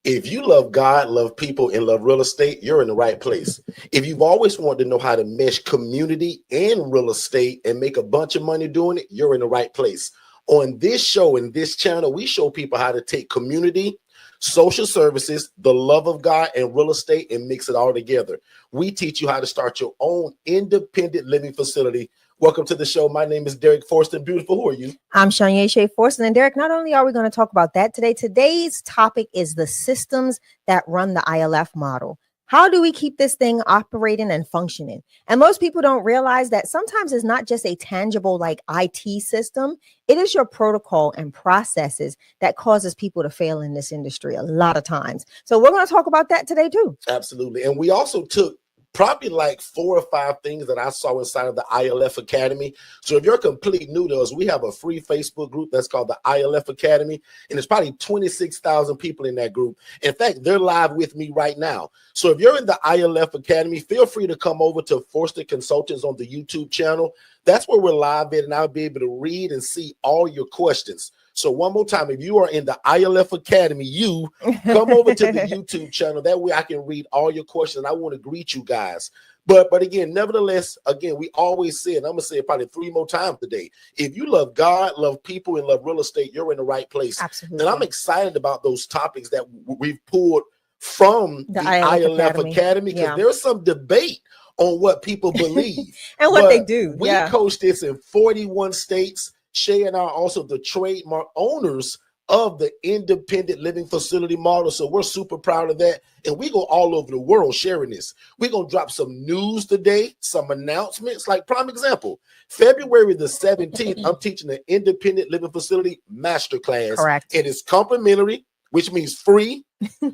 If you love God, love people, and love real estate, you're in the right place. If you've always wanted to know how to mesh community and real estate and make a bunch of money doing it, you're in the right place. On this show and this channel, we show people how to take community, social services, the love of God, and real estate and mix it all together. We teach you how to start your own independent living facility. Welcome to the show. My name is Derek Forston. Beautiful. Who are you? I'm Shanya Shea Forston. And Derek, not only are we going to talk about that today, today's topic is the systems that run the ILF model. How do we keep this thing operating and functioning? And most people don't realize that sometimes it's not just a tangible like IT system. It is your protocol and processes that causes people to fail in this industry a lot of times. So we're going to talk about that today too. Absolutely. And we also took probably like 4 or 5 things that I saw inside of the ILF Academy. So if you're complete new to us, we have a free Facebook group that's called the ILF Academy, and there's probably 26,000 people in that group. In fact, they're live with me right now. So if you're in the ILF Academy, feel free to come over to Forston Consultants on the YouTube channel. That's where we're live at, and I'll be able to read and see all your questions. So one more time, if you are in the ILF Academy, you come over to the YouTube channel. That way I can read all your questions. I want to greet you guys. But again, nevertheless, again, we always say, and I'm going to say it probably 3 more times today. If you love God, love people, and love real estate, you're in the right place. Absolutely. And I'm excited about those topics that we've pulled from the ILF Academy because there's some debate on what people believe. And what they do. We coach this in 41 states. Shay and I are also the trademark owners of the independent living facility model. So we're super proud of that. And we go all over the world sharing this. We're going to drop some news today, some announcements. Like prime example, February the 17th, I'm teaching an independent living facility masterclass. Correct. It is complimentary, which means free.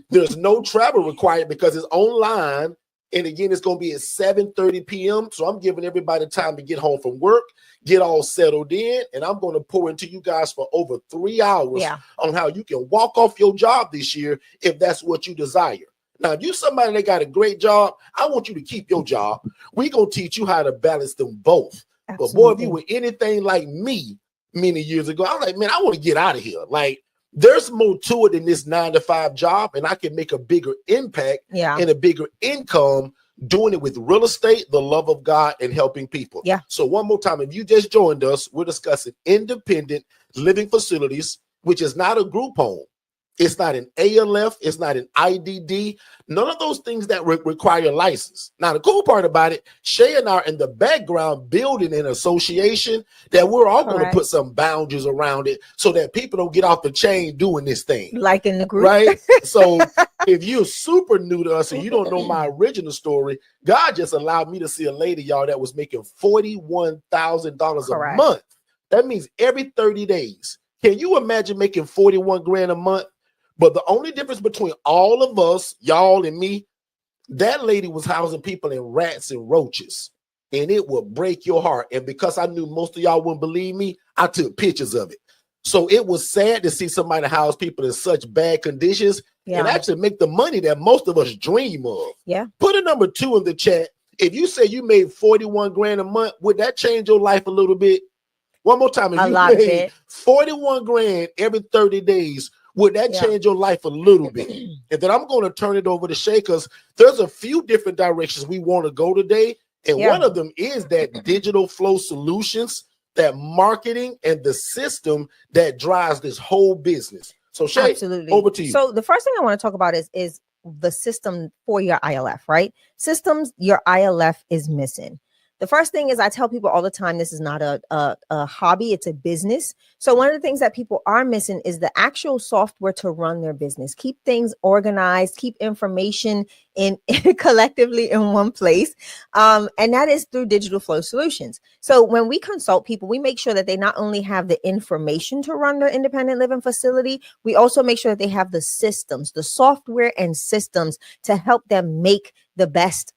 There's no travel required because it's online. And again, it's going to be at 7:30 p.m. So I'm giving everybody time to get home from work, get all settled in, and I'm going to pour into you guys for over 3 hours on how you can walk off your job this year if that's what you desire. Now, if you're somebody that got a great job, I want you to keep your job. We're going to teach you how to balance them both. Absolutely. But boy, if you were anything like me many years ago, I was like, man, I want to get out of here. Like, there's more to it than this 9-to-5 job, and I can make a bigger impact and a bigger income doing it with real estate, the love of God, and helping people. So one more time, if you just joined us, we're discussing independent living facilities, which is not a group home. It's not an ALF. It's not an IDD. None of those things that require a license. Now, the cool part about it, Shay and I are in the background building an association that we're all going to put some boundaries around it so that people don't get off the chain doing this thing. Like in the group. Right? So if you're super new to us and you don't know my original story, God just allowed me to see a lady, y'all, that was making $41,000 a month. That means every 30 days. Can you imagine making 41 grand a month? But the only difference between all of us, y'all and me, that lady was housing people in rats and roaches, and it would break your heart. And because I knew most of y'all wouldn't believe me, I took pictures of it. So it was sad to see somebody house people in such bad conditions and actually make the money that most of us dream of. Put a number 2 in the chat. If you say you made 41 grand a month, would that change your life a little bit? One more time. If you made 41 grand every 30 days, would that change your life a little bit? And then I'm going to turn it over to Shay because there's a few different directions we want to go today. And one of them is that digital flow solutions, that marketing and the system that drives this whole business. So Shay, over to you. So the first thing I want to talk about is the system for your ILF, right? Systems your ILF is missing. The first thing is I tell people all the time, this is not a hobby, it's a business. So one of the things that people are missing is the actual software to run their business, keep things organized, keep information in collectively in one place. And that is through digital flow solutions. So when we consult people, we make sure that they not only have the information to run their independent living facility, we also make sure that they have the systems, the software and systems to help them make the best,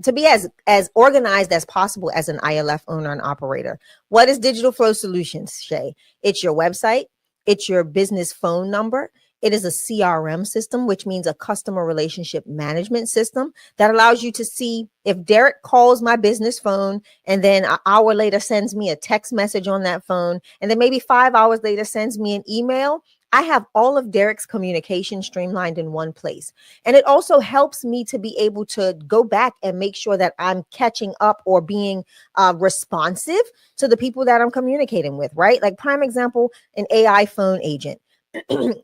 to be as organized as possible as an ILF owner and operator. What is Digital Flow Solutions, Shay? It's your website. It's your business phone number. It is a CRM system, which means a customer relationship management system that allows you to see if Derek calls my business phone and then an hour later sends me a text message on that phone, and then maybe 5 hours later sends me an email, I have all of Derek's communication streamlined in one place. And it also helps me to be able to go back and make sure that I'm catching up or being responsive to the people that I'm communicating with, right? Like prime example, an AI phone agent.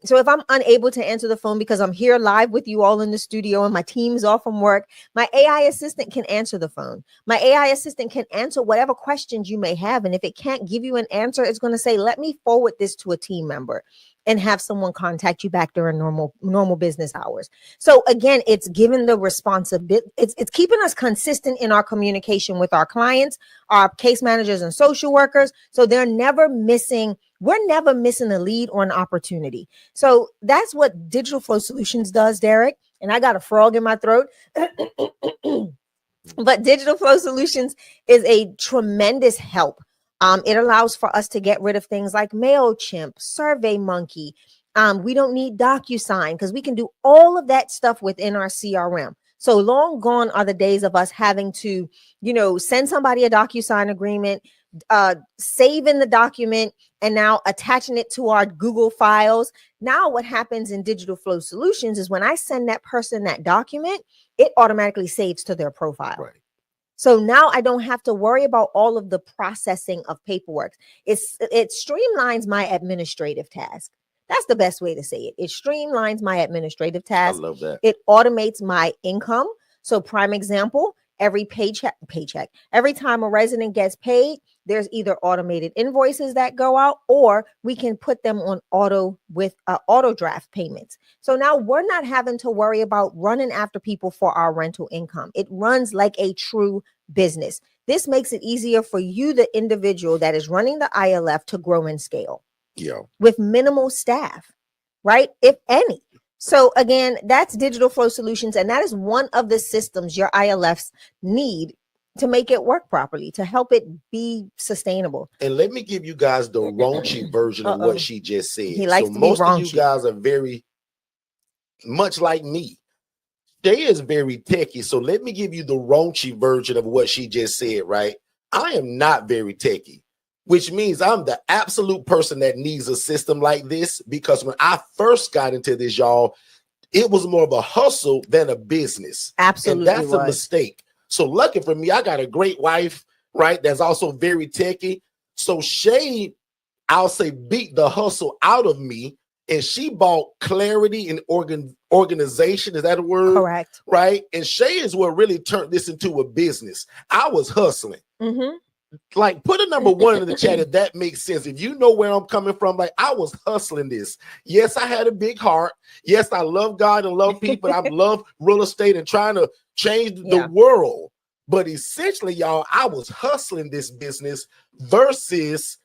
So if I'm unable to answer the phone because I'm here live with you all in the studio and my team's off from work, my AI assistant can answer the phone. My AI assistant can answer whatever questions you may have. And if it can't give you an answer, it's going to say, let me forward this to a team member and have someone contact you back during normal business hours. So again, it's given the responsibility. It's keeping us consistent in our communication with our clients, our case managers and social workers. So they're never missing. We're never missing a lead or an opportunity. So that's what Digital Flow Solutions does, Derek. And I got a frog in my throat. But Digital Flow Solutions is a tremendous help. It allows for us to get rid of things like MailChimp, SurveyMonkey. We don't need DocuSign because we can do all of that stuff within our CRM. So long gone are the days of us having to, send somebody a DocuSign agreement, saving the document, and now attaching it to our Google files. Now what happens in Digital Flow Solutions is when I send that person that document, it automatically saves to their profile. Right. So now I don't have to worry about all of the processing of paperwork. It streamlines my administrative task. That's the best way to say it. It streamlines my administrative task. I love that. It automates my income. So prime example, every paycheck, every time a resident gets paid, there's either automated invoices that go out, or we can put them on auto draft payments. So now we're not having to worry about running after people for our rental income. It runs like a true business. This makes it easier for you, the individual that is running the ILF, to grow and scale. Yeah. With minimal staff, right? If any. So again, that's Digital Flow Solutions. And that is one of the systems your ILFs need to make it work properly, to help it be sustainable. And let me give you guys the raunchy version of what she just said. He likes so to be most raunchy. of you guys are very much like me. Shay is very techie. So let me give you the raunchy version of what she just said, right? I am not very techie, which means I'm the absolute person that needs a system like this, because when I first got into this, y'all, it was more of a hustle than a business. Absolutely. And that's a mistake. So lucky for me, I got a great wife, right? That's also very techie. So Shay, I'll say, beat the hustle out of me, and she bought clarity and organization. Is that a word? Correct. Right. And Shay is what really turned this into a business. I was hustling. Mm-hmm. Like, put a number 1 in the chat if that makes sense. If you know where I'm coming from, like, I was hustling this. Yes, I had a big heart. Yes, I love God and love people. I love real estate and trying to change the world. But essentially, y'all, I was hustling this business versus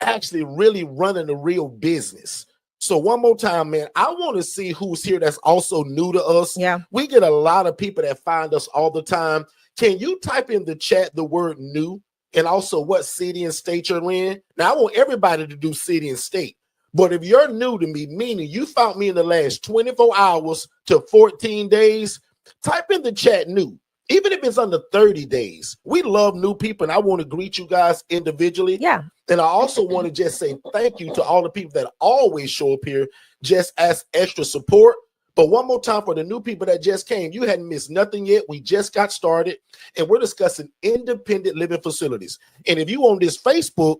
actually really running a real business. So one more time, man, I want to see who's here that's also new to us. Yeah. We get a lot of people that find us all the time. Can you type in the chat the word new? And also what city and state you're in. Now, I want everybody to do city and state. But if you're new to me, meaning you found me in the last 24 hours to 14 days, type in the chat new. Even if it's under 30 days. We love new people, and I want to greet you guys individually. Yeah. And I also want to just say thank you to all the people that always show up here just as extra support. But one more time for the new people that just came, you hadn't missed nothing yet. We just got started, and we're discussing independent living facilities. And if you on this Facebook,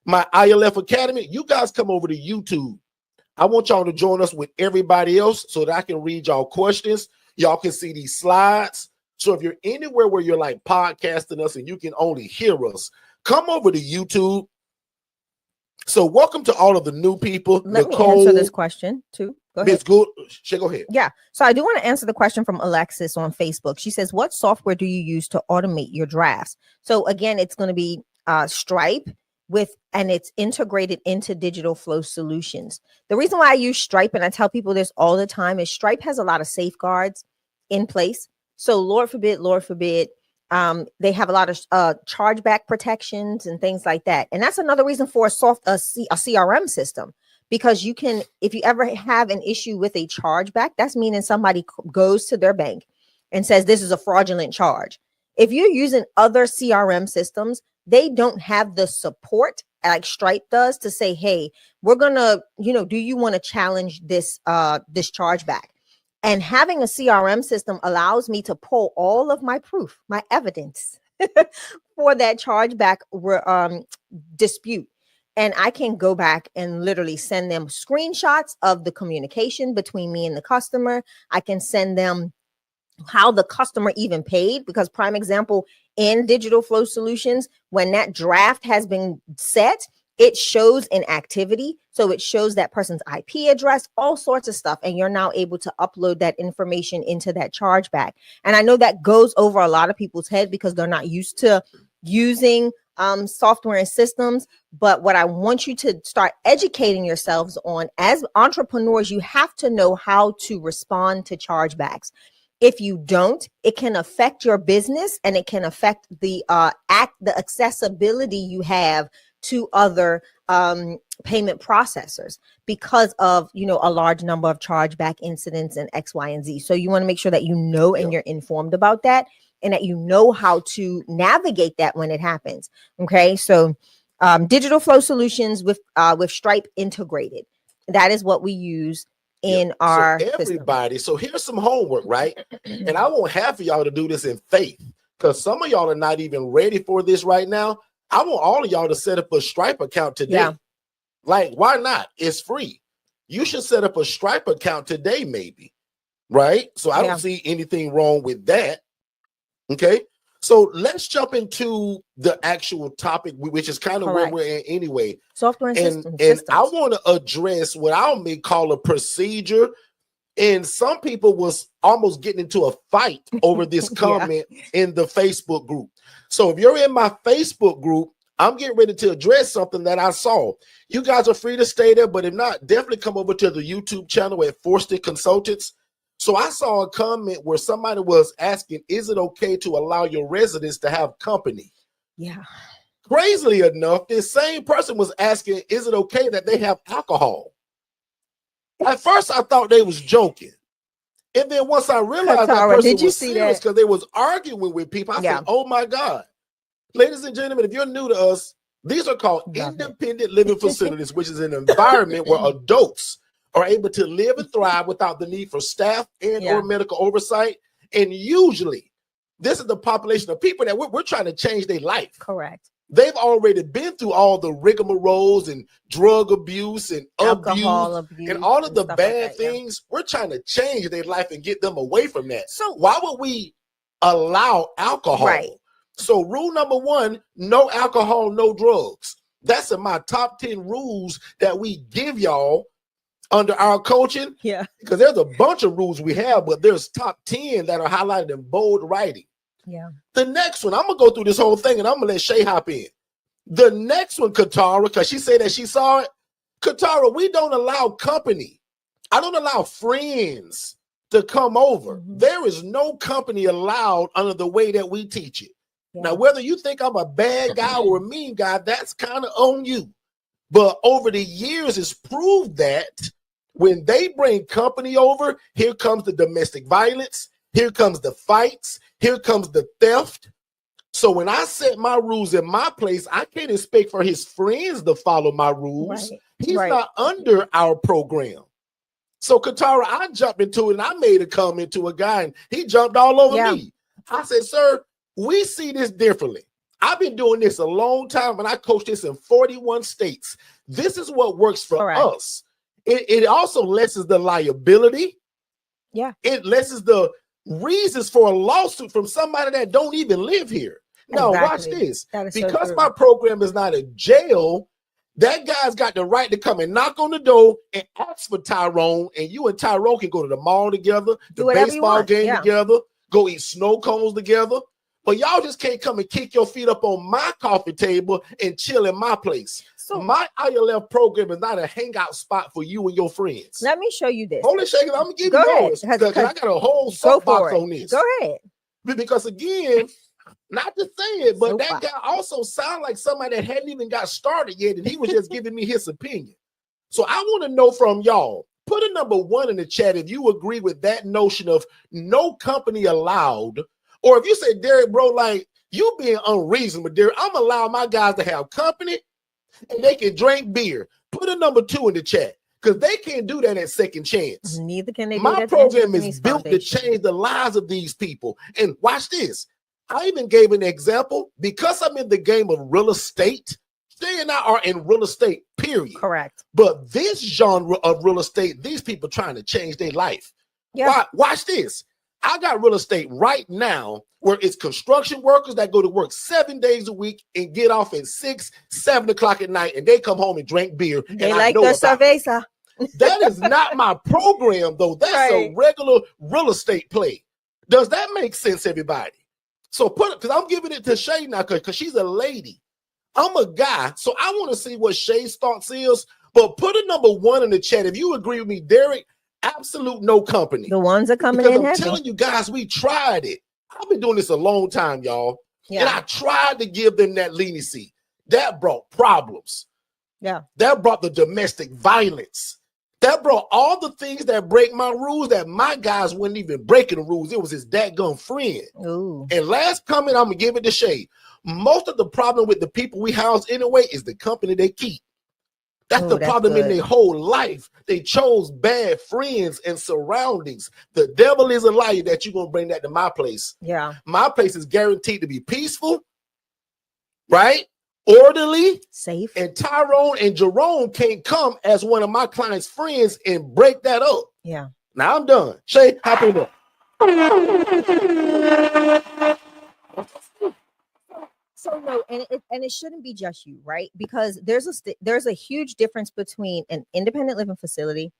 my ILF Academy, you guys come over to YouTube. I want y'all to join us with everybody else so that I can read y'all questions. Y'all can see these slides. So if you're anywhere where you're like podcasting us and you can only hear us, come over to YouTube. So welcome to all of the new people. Let Nicole, me answer this question too. Go ahead. Ms. Good. Go ahead. Yeah. So I do want to answer the question from Alexis on Facebook. She says, what software do you use to automate your drafts? So again, it's going to be Stripe and it's integrated into Digital Flow Solutions. The reason why I use Stripe, and I tell people this all the time, is Stripe has a lot of safeguards in place. So Lord forbid, they have a lot of chargeback protections and things like that. And that's another reason for a CRM system, because you can, if you ever have an issue with a chargeback, that's meaning somebody goes to their bank and says, this is a fraudulent charge. If you're using other CRM systems, they don't have the support like Stripe does to say, hey, we're gonna, do you want to challenge this this chargeback? And having a CRM system allows me to pull all of my proof, my evidence for that chargeback dispute. And I can go back and literally send them screenshots of the communication between me and the customer. I can send them how the customer even paid, because prime example, in Digital Flow Solutions, when that draft has been set, it shows in activity. So it shows that person's IP address, all sorts of stuff. And you're now able to upload that information into that chargeback. And I know that goes over a lot of people's head because they're not used to using software and systems. But what I want you to start educating yourselves on as entrepreneurs, you have to know how to respond to chargebacks. If you don't, it can affect your business and it can affect the accessibility you have to other payment processors because of, a large number of chargeback incidents and X, Y, and Z. So you want to make sure that and you're informed about that and that you know how to navigate that when it happens. Okay, so Digital Flow Solutions with Stripe integrated. That is what we use in our everybody system. So here's some homework, right? And I want half of y'all to do this in faith, because some of y'all are not even ready for this right now. I want all of y'all to set up a Stripe account today. Yeah. Like, why not? It's free. You should set up a Stripe account today, maybe, right? So I don't see anything wrong with that. Okay, so let's jump into the actual topic, which is kind of where we're at anyway. Software and systems. And I want to address what I may call a procedure. And some people was almost getting into a fight over this comment in the Facebook group. So if you're in my Facebook group, I'm getting ready to address something that I saw. You guys are free to stay there, but if not, definitely come over to the YouTube channel at Forston Consultants. So I saw a comment where somebody was asking, is it okay to allow your residents to have company? Yeah. Crazily enough, this same person was asking, is it okay that they have alcohol? At first, I thought they was joking. And then once I realized that person was serious because they was arguing with people, I said, oh my God. Ladies and gentlemen, if you're new to us, these are called independent living facilities, which is an environment where adults are able to live and thrive without the need for staff and or medical oversight. And usually, this is the population of people that we're trying to change their life. Correct. They've already been through all the rigmaroles and drug abuse and alcohol abuse and all of the bad things. We're trying to change their life and get them away from that. So why would we allow alcohol? Right. So rule number 1, no alcohol, no drugs. That's in my top 10 rules that we give y'all under our coaching. Yeah. Because there's a bunch of rules we have, but there's top 10 that are highlighted in bold writing. Yeah. The next one, I'm going to go through this whole thing and I'm going to let Shay hop in. The next one, Katara, because she said that she saw it. Katara, we don't allow company. I don't allow friends to come over. Mm-hmm. There is no company allowed under the way that we teach it. Yeah. Now, whether you think I'm a bad guy or a mean guy, that's kind of on you. But over the years, it's proved that when they bring company over, here comes the domestic violence, here comes the fights, here comes the theft. So when I set my rules in my place, I can't expect for his friends to follow my rules. Right. He's not under our program. So Katara, I jumped into it and I made a comment to a guy and he jumped all over me. I said, sir, we see this differently. I've been doing this a long time and I coach this in 41 states. This is what works for us. It also lessens the liability. Yeah. It lessens the reasons for a lawsuit from somebody that don't even live here. Now, watch this. Because my program is not a jail, that guy's got the right to come and knock on the door and ask for Tyrone, and you and Tyrone can go to the mall together, the baseball game together, go eat snow cones together. But y'all just can't come and kick your feet up on my coffee table and chill in my place. So my ILF program is not a hangout spot for you and your friends. Let me show you this. Hold it, shake it. I'm gonna give you yours because I got a whole soapbox on this. Go ahead. Because again, not to say it, but that guy also sounded like somebody that hadn't even got started yet, and he was just giving me his opinion. So I want to know from y'all. Put a number 1 in the chat if you agree with that notion of no company allowed. Or if you say, Derek, bro, like You being unreasonable, dear. I'm allowing my guys to have company and they can drink beer. Put a number 2 in the chat because they can't do that at Second Chance. Neither can they. My program is built to change the lives of these people. And watch this. I even gave an example because I'm in the game of real estate. Shay and I are in real estate, period. Correct. But this genre of real estate, these people trying to change their life. Yeah. Watch this. I got real estate right now where it's construction workers that go to work 7 days a week and get off at 6, 7 o'clock at night, and they come home and drink beer. They like their cerveza. That is not my program, though. That's a regular real estate play. Does that make sense, everybody? So because I'm giving it to Shay now because she's a lady. I'm a guy, so I want to see what Shay's thoughts is. But put a number 1 in the chat if you agree with me, Derek. Absolute no company. The ones are coming because in. I'm telling you guys, we tried it. I've been doing this a long time, y'all. Yeah. And I tried to give them that leniency. That brought problems. Yeah. That brought the domestic violence. That brought all the things that break my rules that my guys weren't even breaking the rules. It was his dadgum friend. Ooh. And last comment, I'm going to give it to Shay. Most of the problem with the people we house anyway is the company they keep. That's the problem in their whole life. They chose bad friends and surroundings. The devil is a liar that you're going to bring that to my place. Yeah. My place is guaranteed to be peaceful, right? Orderly, safe. And Tyrone and Jerome can't come as one of my clients' friends and break that up. Yeah. Now I'm done. Shay, hop in there. So no, and it shouldn't be just you, right? Because there's a huge difference between an independent living facility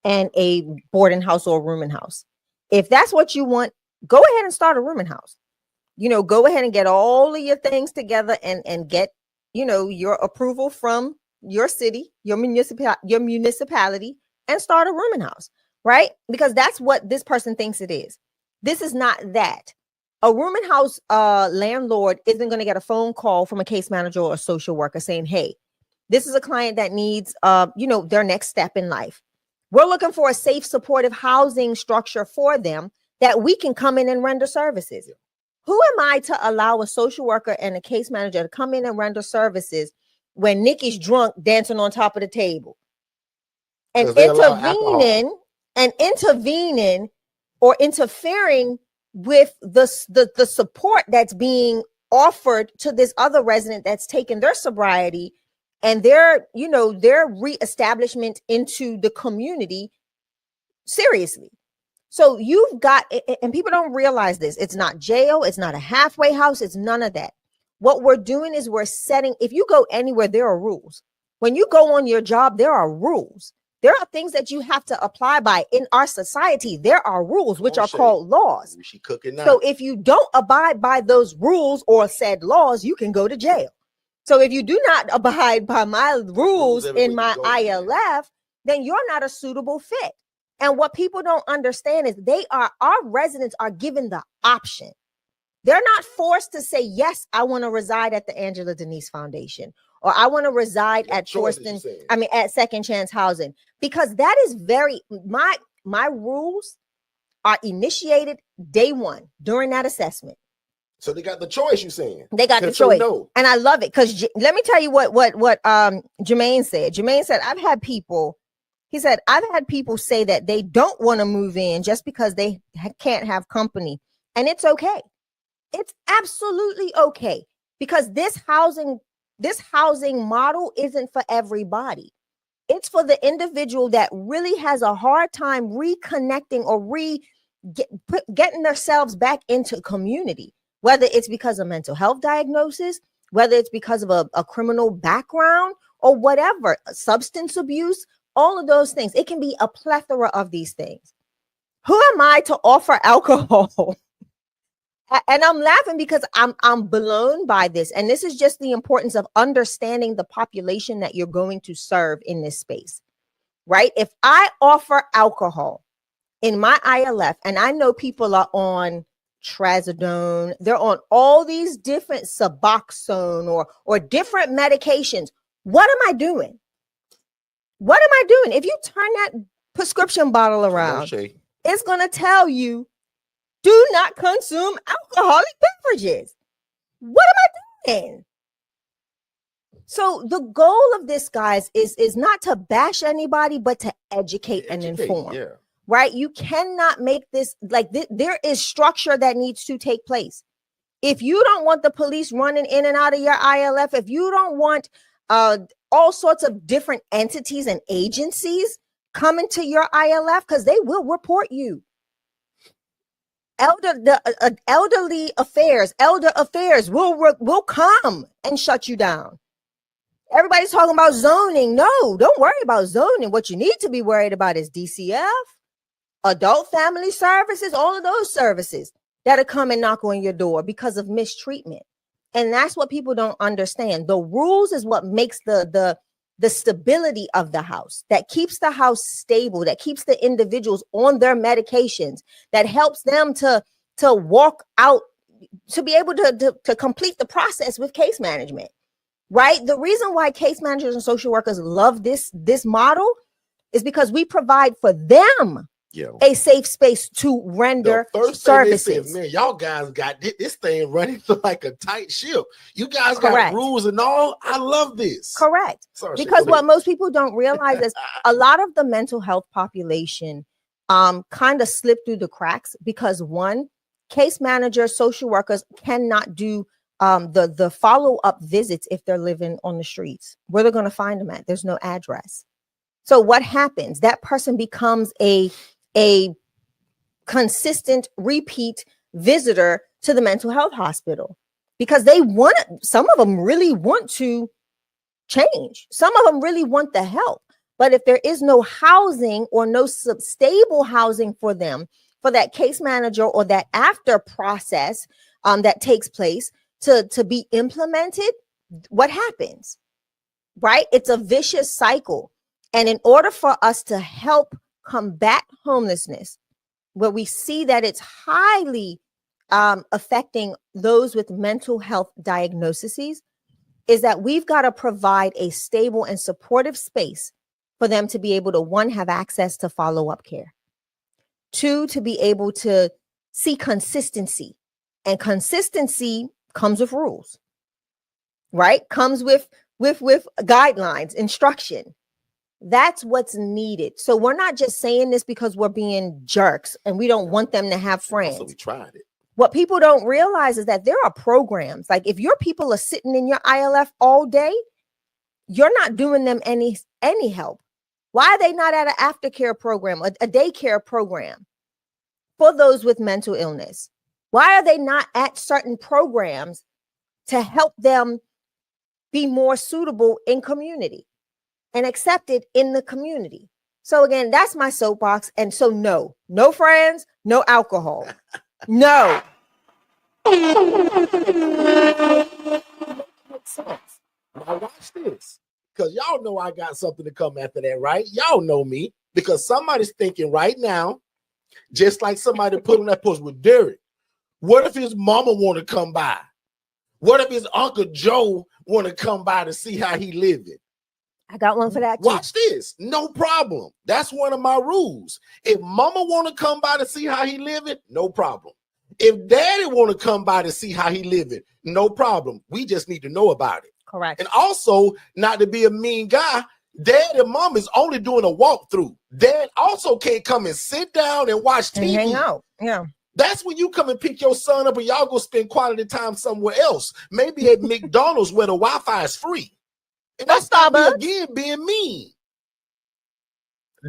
and a boarding house or a rooming house. If that's what you want, go ahead and start a rooming house. Go ahead and get all of your things together and get, your approval from your city, your municipality, and start a rooming house, right? Because that's what this person thinks it is. This is not that. A rooming house landlord isn't going to get a phone call from a case manager or a social worker saying, hey, this is a client that needs, their next step in life. We're looking for a safe, supportive housing structure for them that we can come in and render services. Who am I to allow a social worker and a case manager to come in and render services when Nikki's drunk dancing on top of the table? And intervening or interfering with the support that's being offered to this other resident that's taken their sobriety and their reestablishment into the community seriously. So you've got, and people don't realize this, it's not jail, it's not a halfway house, it's none of that. What we're doing is we're setting, if you go anywhere, there are rules. When you go on your job, there are rules. There are things that you have to apply by in our society. There are rules, which are called laws. She cooking now. So if you don't abide by those rules or said laws, you can go to jail. So if you do not abide by my rules in my ILF, then you're not a suitable fit. And what people don't understand is our residents are given the option. They're not forced to say, yes, I want to reside at the Angela Denise Foundation, or I want to reside at Forston, at Second Chance Housing, because that is my rules are initiated day one during that assessment. So they got the choice, you're saying? They got the choice. No. And I love it because let me tell you what Jermaine said. Jermaine said, I've had people say that they don't want to move in just because they can't have company. And it's okay. It's absolutely okay, because this housing model isn't for everybody. It's for the individual that really has a hard time reconnecting or getting themselves back into community, whether it's because of mental health diagnosis, whether it's because of a criminal background or whatever, substance abuse, all of those things. It can be a plethora of these things. Who am I to offer alcohol? And I'm laughing because I'm blown by this. And this is just the importance of understanding the population that you're going to serve in this space, right? If I offer alcohol in my ILF, and I know people are on trazodone, they're on all these different Suboxone or different medications. What am I doing? What am I doing? If you turn that prescription bottle around, it's going to tell you, do not consume alcoholic beverages. What am I doing? So the goal of this, guys, is not to bash anybody, but to educate and inform. Yeah. Right? You cannot make this like there is structure that needs to take place. If you don't want the police running in and out of your ILF, if you don't want all sorts of different entities and agencies coming to your ILF, because they will report you. Elder affairs will come and shut you down. Everybody's talking about zoning. No, don't worry about zoning. What you need to be worried about is DCF, adult family services, all of those services that'll come and knock on your door because of mistreatment. And that's what people don't understand. The rules is what makes the stability of the house, that keeps the house stable, that keeps the individuals on their medications, that helps them to walk out, to be able to complete the process with case management, right? The reason why case managers and social workers love this model is because we provide for them a safe space to render services. They said, man, y'all guys got this thing running like a tight ship. You guys got rules and all. I love this. Correct. Sorry, because what most people don't realize is a lot of the mental health population kind of slip through the cracks because one, case managers, social workers cannot do the follow-up visits if they're living on the streets. Where they're going to find them at? There's no address. So what happens? That person becomes a consistent repeat visitor to the mental health hospital because some of them really want to change. Some of them really want the help. But if there is no housing or no stable housing for them, for that case manager or that after process that takes place to be implemented, what happens? Right? It's a vicious cycle. And in order for us to help combat homelessness, where we see that it's highly affecting those with mental health diagnoses, is that we've got to provide a stable and supportive space for them to be able to, one, have access to follow-up care, two, to be able to see consistency. And consistency comes with rules, right? Comes with guidelines, instruction. That's what's needed. So we're not just saying this because we're being jerks and we don't want them to have friends. So we tried it. What people don't realize is that there are programs. Like if your people are sitting in your ILF all day, you're not doing them any help. Why are they not at an aftercare program, a daycare program for those with mental illness? Why are they not at certain programs to help them be more suitable in community and accepted in the community? So again, that's my soapbox. And so no friends, no alcohol. No. Now watch this, because y'all know I got something to come after that, right? Y'all know me, because somebody's thinking right now, just like somebody put on that post with Derek, what if his mama want to come by? What if his Uncle Joe want to come by to see how he living? I got one for that too. Watch this. No problem. That's one of my rules. If mama want to come by to see how he living, no problem. If daddy want to come by to see how he living, no problem. We just need to know about it. Correct. And also, not to be a mean guy, dad and mom is only doing a walkthrough. Dad also can't come and sit down and watch TV. And hang out. Yeah. That's when you come and pick your son up and y'all go spend quality time somewhere else. Maybe at McDonald's where the Wi-Fi is free. And that's not me again being mean.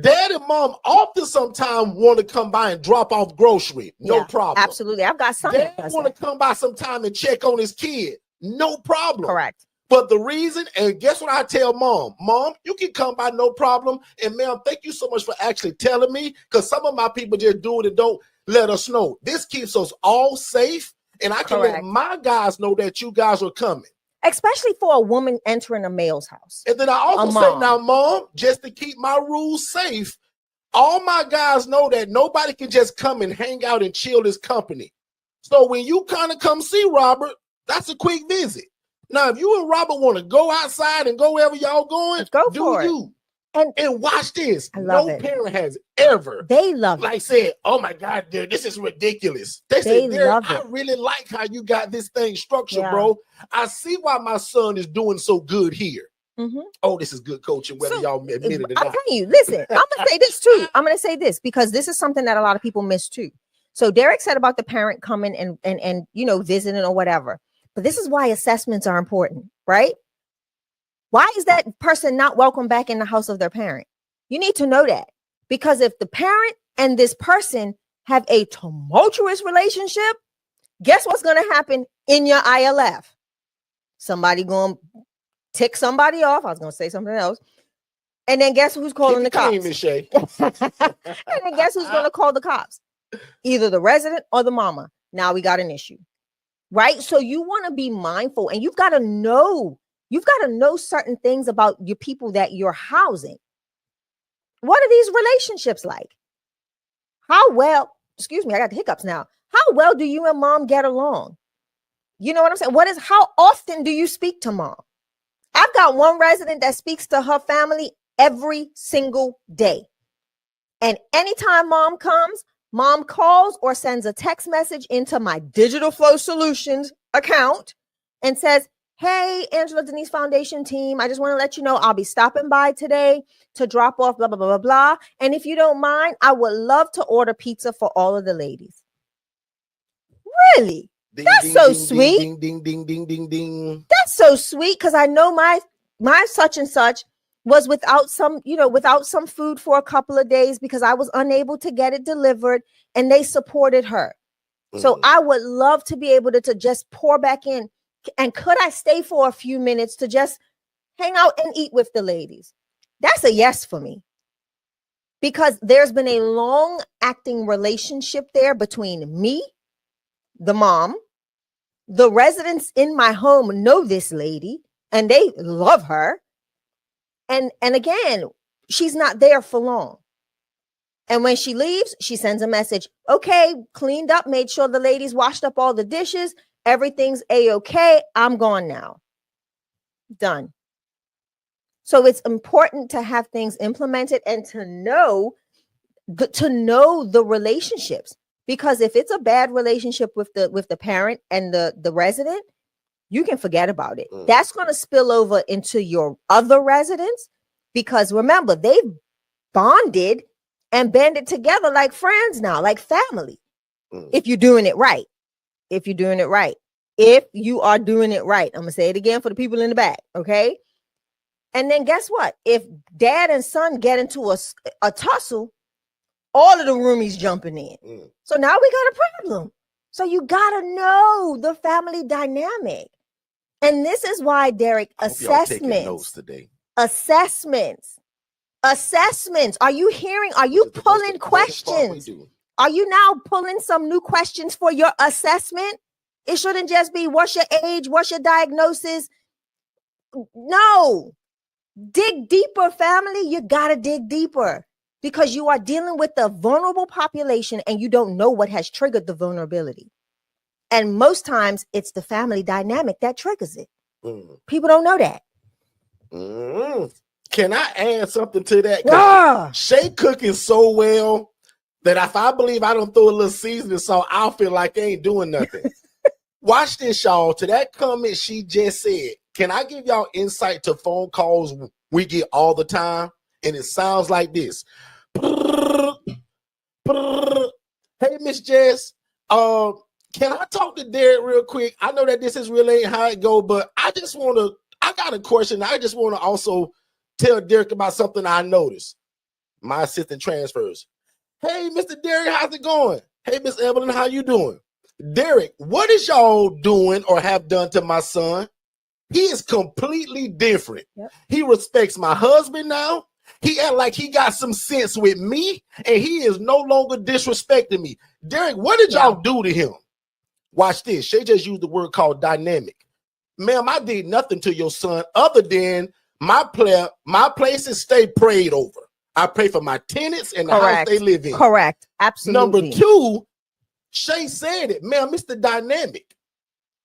Dad and mom often sometimes want to come by and drop off grocery. No problem. Absolutely. I've got some. Dad want to come by sometime and check on his kid. No problem. Correct. But the reason, and guess what I tell mom? Mom, you can come by, no problem. And ma'am, thank you so much for actually telling me, because some of my people just do it and don't let us know. This keeps us all safe, and I can let my guys know that you guys are coming. Especially for a woman entering a male's house. And then I also say, now, mom, just to keep my rules safe, all my guys know that nobody can just come and hang out and chill this company. So when you kind of come see Robert, that's a quick visit. Now, if you and Robert want to go outside and go wherever y'all going, go for it. And watch this. I love No it. parent has ever They love it. like said, "Oh my God, dude, this is ridiculous." They They said, "Derek, love I it. really like how you got this thing structured, Yeah. bro. I see why my son is doing so good here." Mhm. Oh, this is good coaching, whether So, y'all admit it or I'm not. telling you, listen, I'm gonna say this too. I'm gonna say this because this is something that a lot of people miss too. So Derek said about the parent coming and visiting or whatever. But this is why assessments are important, right? Why is that person not welcome back in the house of their parent? You need to know that. Because if the parent and this person have a tumultuous relationship, guess what's going to happen in your ILF? Somebody going to tick somebody off. I was going to say something else. And then guess who's calling the cops? Miss Shay. And then guess who's going to call the cops? Either the resident or the mama. Now we got an issue, right? So you want to be mindful and you've got to know certain things about your people that you're housing. What are these relationships like? How well, excuse me, I got the hiccups now. How well do you and mom get along? You know what I'm saying? How often do you speak to mom? I've got one resident that speaks to her family every single day. And anytime mom comes, mom calls or sends a text message into my Digital Flow Solutions account and says, "Hey, Angela Denise Foundation team, I just want to let you know I'll be stopping by today to drop off blah, blah, blah, blah, blah. And if you don't mind, I would love to order pizza for all of the ladies." Really? Ding, That's ding, so ding, sweet. Ding, ding, ding, ding, ding, ding. That's so sweet because I know my such and such was without some food for a couple of days because I was unable to get it delivered and they supported her. So I would love to be able to just pour back in. And could I stay for a few minutes to just hang out and eat with the ladies? That's a yes for me. Because there's been a long acting relationship there between me, the mom, the residents in my home know this lady and they love her. And again, she's not there for long. And when she leaves, she sends a message. "Okay, cleaned up, made sure the ladies washed up all the dishes. Everything's a-okay. I'm gone now." Done. So it's important to have things implemented and to know the relationships. Because if it's a bad relationship with the parent and the resident, you can forget about it. That's going to spill over into your other residents because remember, they've bonded and banded together like friends now, like family. If you're doing it right. If you are doing it right. I'm going to say it again for the people in the back. Okay. And then guess what? If dad and son get into a tussle, all of the roomies jumping in. So now we got a problem. So you got to know the family dynamic. And this is why, Derek, assessments. Are you hearing? Are you pulling questions? Are you now pulling some new questions for your assessment? It shouldn't just be what's your age, what's your diagnosis. No. Dig deeper, family. You got to dig deeper because you are dealing with the vulnerable population and you don't know what has triggered the vulnerability. And most times it's the family dynamic that triggers it. People don't know that. Can I add something to that? Shay cooking so well that if I believe I don't throw a little seasoning salt, I'll feel like they ain't doing nothing. Watch this, y'all. To that comment she just said, can I give y'all insight to phone calls we get all the time? And it sounds like this. Hey, Miss Jess, can I talk to Derek real quick? I know that this is really ain't how it go, but I got a question. I just want to also tell Derek about something I noticed. My assistant transfers. Hey, Mr. Derek, how's it going? Hey, Miss Evelyn, how you doing? Derek, what is y'all doing or have done to my son? He is completely different. Yep. He respects my husband now. He act like he got some sense with me, and he is no longer disrespecting me. Derek, what did y'all do to him? Watch this. Shay just used the word called dynamic. Ma'am, I did nothing to your son other than my places stay prayed over. I pray for my tenants and the house they live in. Correct. Absolutely. Number two, Shay said it. Ma'am, it's the dynamic.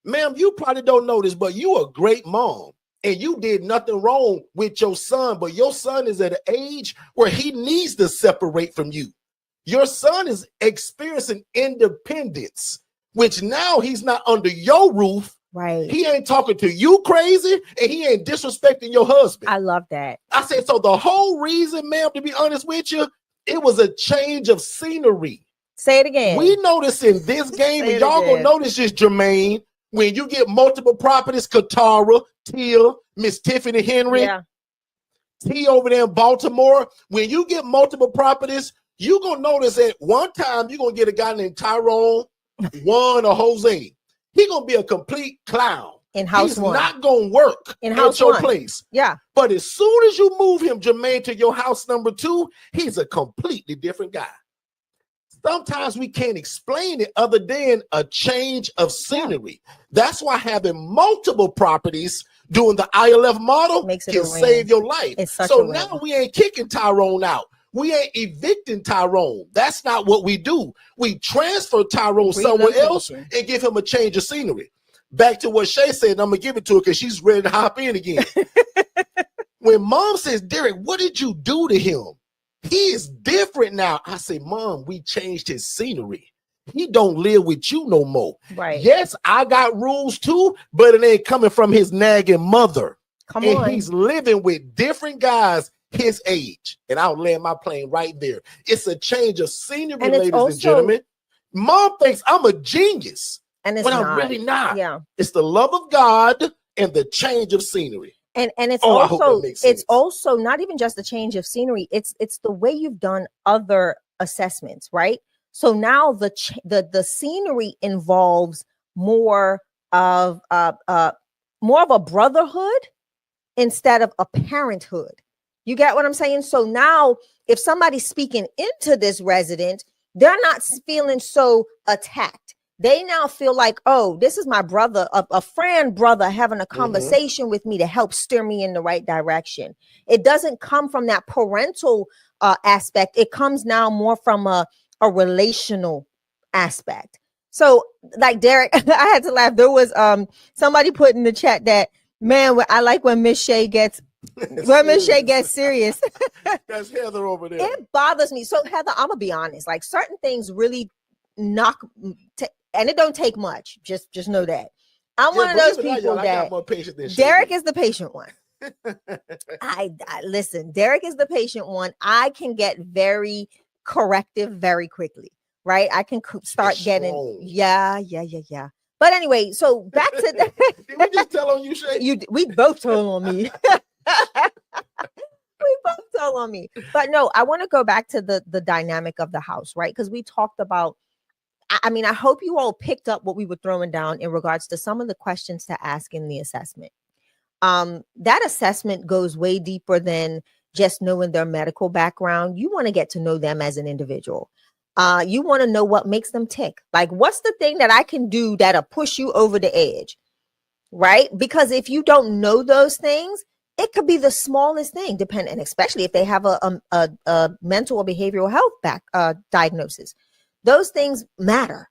Ma'am, you probably don't know this, but you a great mom. and you did nothing wrong with your son, but your son is at an age where he needs to separate from you. Your son is experiencing independence, which now he's not under your roof. Right. He ain't talking to you crazy, and he ain't disrespecting your husband. I love that. I said, so the whole reason, ma'am, to be honest with you, it was a change of scenery. Say it again. We notice in this game, and y'all gonna notice this, Jermaine, when you get multiple properties, Katara, Tia, Miss Tiffany Henry, T over there in Baltimore, when you get multiple properties, you're gonna notice that one time you're gonna get a guy named Tyrone, Juan, or Jose. He gonna be a complete clown. In house He's one. not gonna work in house your one. place. Yeah. But as soon as you move him, Jermaine, to your house number 2, he's a completely different guy. Sometimes we can't explain it other than a change of scenery. That's why having multiple properties doing the ILF model can save your life. So now we ain't kicking Tyrone out. We ain't evicting Tyrone. That's not what we do. We transfer Tyrone somewhere else and give him a change of scenery. Back to what Shay said, and I'm going to give it to her because she's ready to hop in again. When mom says, Derek, what did you do to him? He is different now. I say, Mom, we changed his scenery. He don't live with you no more. Right. Yes, I got rules too, but it ain't coming from his nagging mother. Come on. He's living with different guys his age. And I'll land my plane right there. It's a change of scenery, ladies and gentlemen. Mom thinks I'm a genius. And but I'm really not. Yeah. It's the love of God and the change of scenery. And it's also not even just the change of scenery. It's the way you've done other assessments, right? So now the scenery involves more of a brotherhood instead of a parenthood. You get what I'm saying? So now if somebody's speaking into this resident, they're not feeling so attacked. They now feel like, oh, this is my brother, a friend brother having a conversation with me to help steer me in the right direction. It doesn't come from that parental aspect. It comes now more from a relational aspect. So like Derek, I had to laugh. There was somebody put in the chat that, man, I like when Miss Shay gets serious. That's Heather over there. It bothers me. So Heather, I'm gonna be honest, like certain things really knock and it don't take much. Just know that. I'm one of those people that Derek is the patient one. I listen, Derek is the patient one. I can get very corrective very quickly, right? I can start getting yeah. But anyway, so back to that. Did we just tell on you, Shay? We both told on me. We both told on me. But no, I want to go back to the dynamic of the house, right? Because we talked about, I mean, I hope you all picked up what we were throwing down in regards to some of the questions to ask in the assessment. That assessment goes way deeper than just knowing their medical background. You want to get to know them as an individual. You want to know what makes them tick. Like, what's the thing that I can do that'll push you over the edge, right? Because if you don't know those things, it could be the smallest thing, depending, especially if they have a mental or behavioral health diagnosis. Those things matter.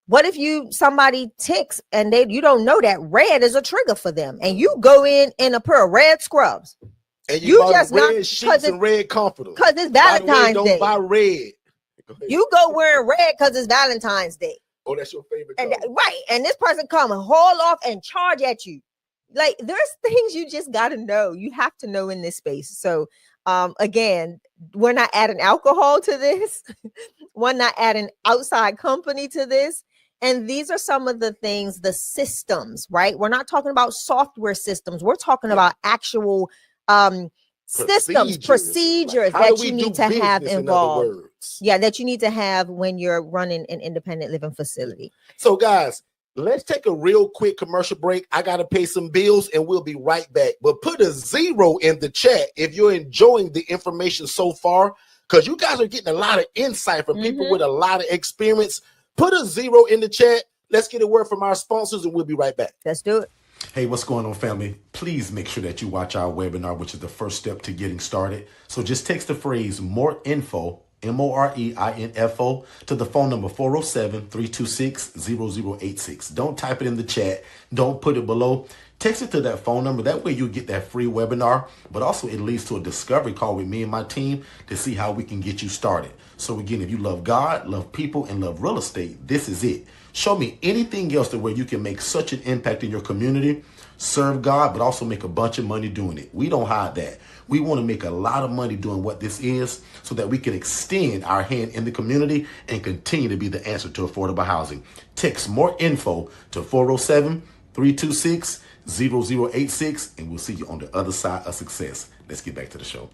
What if somebody ticks and you don't know that red is a trigger for them, and you go in a pair of red scrubs, and you just red sheets and red comforters because it's Valentine's Day. Don't buy red. You go wearing red because it's Valentine's Day. Oh, that's your favorite color. Right, and this person come and haul off and charge at you. Like, there's things you just got to know. You have to know in this space. So again, we're not adding alcohol to this. We're not adding outside company to this. And these are some of the things, the systems, right? We're not talking about software systems. We're talking about actual systems, procedures that you need to have involved. Yeah, that you need to have when you're running an independent living facility. So guys, let's take a real quick commercial break. I got to pay some bills and we'll be right back. But put a 0 in the chat if you're enjoying the information so far, because you guys are getting a lot of insight from people with a lot of experience. Put a 0 in the chat. Let's get a word from our sponsors and we'll be right back. Let's do it. Hey, what's going on, family? Please make sure that you watch our webinar, which is the first step to getting started. So just text the phrase more info, MOREINFO, to the phone number 407-326-0086. Don't type it in the chat. Don't put it below. Text it to that phone number. That way you'll get that free webinar, but also it leads to a discovery call with me and my team to see how we can get you started. So again, if you love God, love people, and love real estate, this is it. Show me anything else to where you can make such an impact in your community, serve God, but also make a bunch of money doing it. We don't hide that. We want to make a lot of money doing what this is so that we can extend our hand in the community and continue to be the answer to affordable housing. Text more info to 407-326-0086, and we'll see you on the other side of success. Let's get back to the show.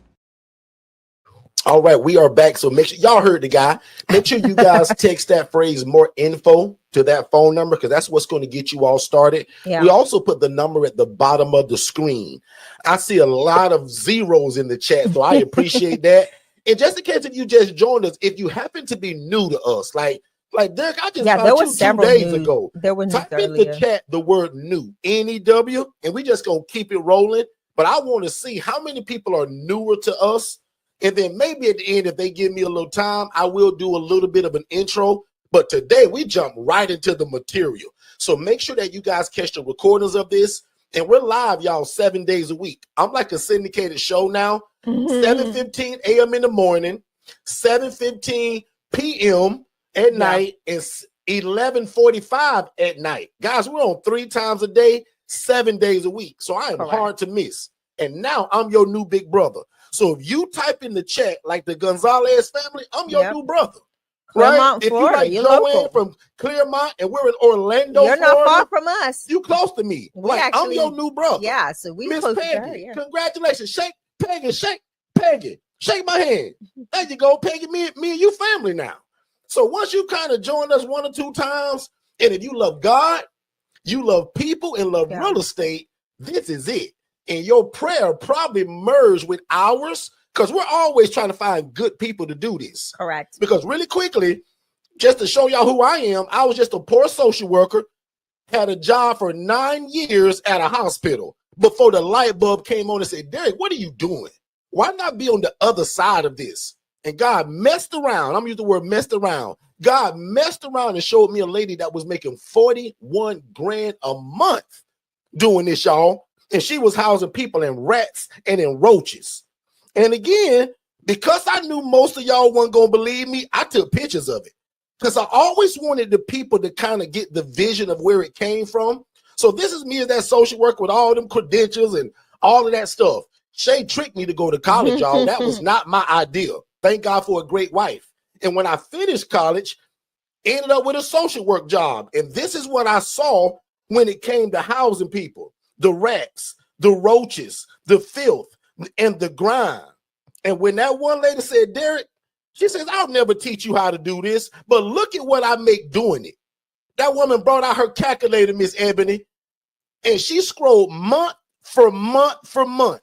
All right, we are back. So make sure y'all heard the guy. Make sure you guys text that phrase more info to that phone number, because that's what's going to get you all started. Yeah. We also put the number at the bottom of the screen. I see a lot of zeros in the chat, so I appreciate that. And just in case if you just joined us, if you happen to be new to us, like Derek, I just found you 2 days ago. There were type in the chat the word new, N-E-W, and we just gonna keep it rolling. But I want to see how many people are newer to us. And then maybe at the end, if they give me a little time, I will do a little bit of an intro. But today we jump right into the material. So make sure that you guys catch the recordings of this. And we're live, y'all, 7 days a week. I'm like a syndicated show now. 7:15 a.m. in the morning, 7:15 p.m. at night, and 11:45 at night. Guys, we're on 3 times a day, 7 days a week. So I am hard to miss. And now I'm your new big brother. So if you type in the chat like the Gonzalez family, I'm your new brother. Claremont, right? Florida. If you like Joanne from Claremont and we're in Orlando, you're not far from us. You close to me. I'm your new brother. Yeah, so we Miss close Peggy. to her, yeah. Congratulations. Shake Peggy. Shake Peggy. Shake my hand. There you go, Peggy. Me and you family now. So once you kind of join us 1 or 2 times, and if you love God, you love people, and love real estate, this is it. And your prayer probably merged with ours, because we're always trying to find good people to do this. Correct. Because really quickly, just to show y'all who I am, I was just a poor social worker, had a job for 9 years at a hospital before the light bulb came on and said, Derek, what are you doing? Why not be on the other side of this? And God messed around. I'm using the word messed around. God messed around and showed me a lady that was making 41 grand a month doing this, y'all. And she was housing people in rats and in roaches. And again, because I knew most of y'all weren't going to believe me, I took pictures of it. Because I always wanted the people to kind of get the vision of where it came from. So this is me as that social worker with all them credentials and all of that stuff. Shay tricked me to go to college, y'all. That was not my idea. Thank God for a great wife. And when I finished college, ended up with a social work job. And this is what I saw when it came to housing people. The rats, the roaches, the filth, and the grind. And when that one lady said, Derek, she says, I'll never teach you how to do this, but look at what I make doing it. That woman brought out her calculator, Miss Ebony, and she scrolled month for month for month.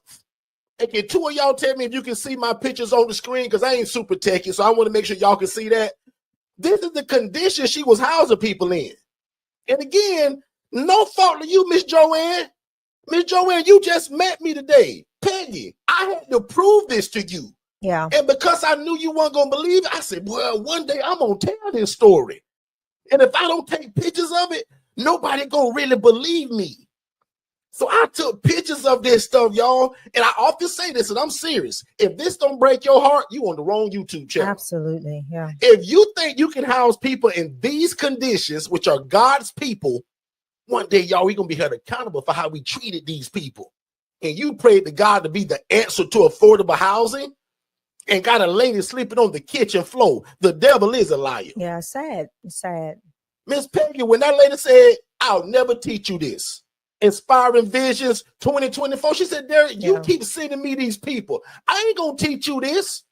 And can 2 of y'all tell me if you can see my pictures on the screen? Because I ain't super techy, so I want to make sure y'all can see that. This is the condition she was housing people in. And again, no fault to you, Miss Joanne. Miss Joanne, you just met me today. Peggy, I had to prove this to you. Yeah. And because I knew you weren't going to believe it, I said, well, one day I'm going to tell this story. And if I don't take pictures of it, nobody going to really believe me. So I took pictures of this stuff, y'all. And I often say this, and I'm serious. If this don't break your heart, you on the wrong YouTube channel. Absolutely, yeah. If you think you can house people in these conditions, which are God's people, one day, y'all, we're going to be held accountable for how we treated these people. And you prayed to God to be the answer to affordable housing and got a lady sleeping on the kitchen floor. The devil is a liar. Yeah, sad. It's sad. Miss Peggy, when that lady said, I'll never teach you this, Inspiring Visions 2024, she said, Derek, you keep sending me these people. I ain't going to teach you this.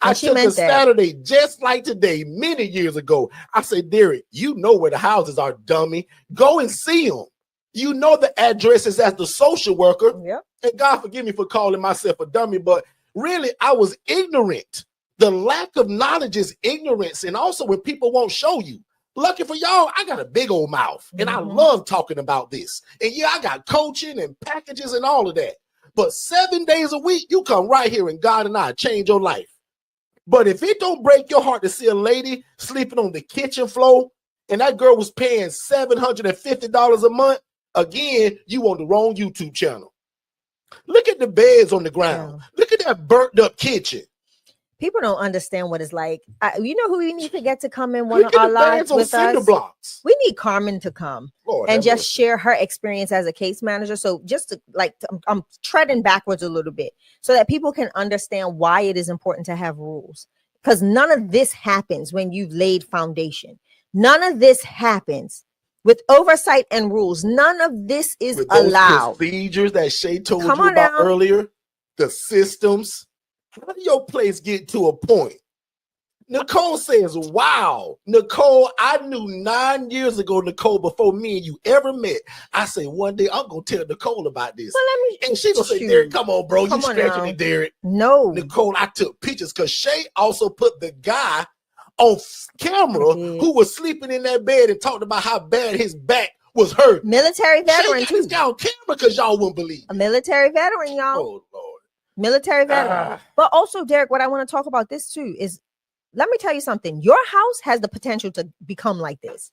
I took a Saturday just like today, many years ago. I said, Derek, you know where the houses are, dummy. Go and see them. You know the addresses as the social worker. Yep. And God forgive me for calling myself a dummy, but really, I was ignorant. The lack of knowledge is ignorance. And also when people won't show you. Lucky for y'all, I got a big old mouth. And I love talking about this. And yeah, I got coaching and packages and all of that. But 7 days a week, you come right here and God and I change your life. But if it don't break your heart to see a lady sleeping on the kitchen floor and that girl was paying $750 a month, Again, you on the wrong YouTube channel. Look at the beds on the ground. Yeah. Look at that burnt up kitchen. People don't understand what it's like. You know who we need to get to come in one Look of at our the lives beds on with cinder us? blocks. We need Carmen to come Lord, and have just mercy. share her experience as a case manager. So just to, I'm treading backwards a little bit so that people can understand why it is important to have rules. Because none of this happens when you've laid foundation. None of this happens with oversight and rules. None of this is With those allowed. procedures that Shay told Come you on about now. earlier, the systems. How do your place get to a point? Nicole says, wow, Nicole, I knew 9 years ago, Nicole, before me and you ever met. I say, one day I'm going to tell Nicole about this. Well, let me. And she going to say, Shoot. Derek, come on, bro. Come You on stretching now. it, Derek. No. Nicole, I took pictures because Shay also put the guy on camera I did. who was sleeping in that bed and talked about how bad his back was hurt. Military Shay veteran got this too. guy on camera because y'all wouldn't believe A it. military veteran, y'all. Oh, Lord. Military veteran. Ah. But also, Derek, what I want to talk about this too is, let me tell you something. Your house has the potential to become like this.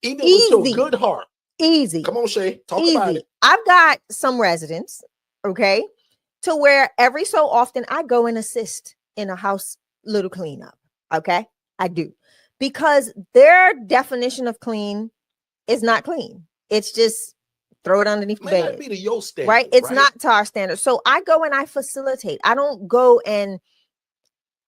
Even with your Easy. good heart. Easy. Come on, Shay. Talk about Easy. it. I've got some residents, okay, to where every so often I go and assist in a house little cleanup. Okay, I do, because their definition of clean is not clean. It's just throw it underneath the May not bed. be to your standard, Right? It's not to our standard. So I go and I facilitate. I don't go and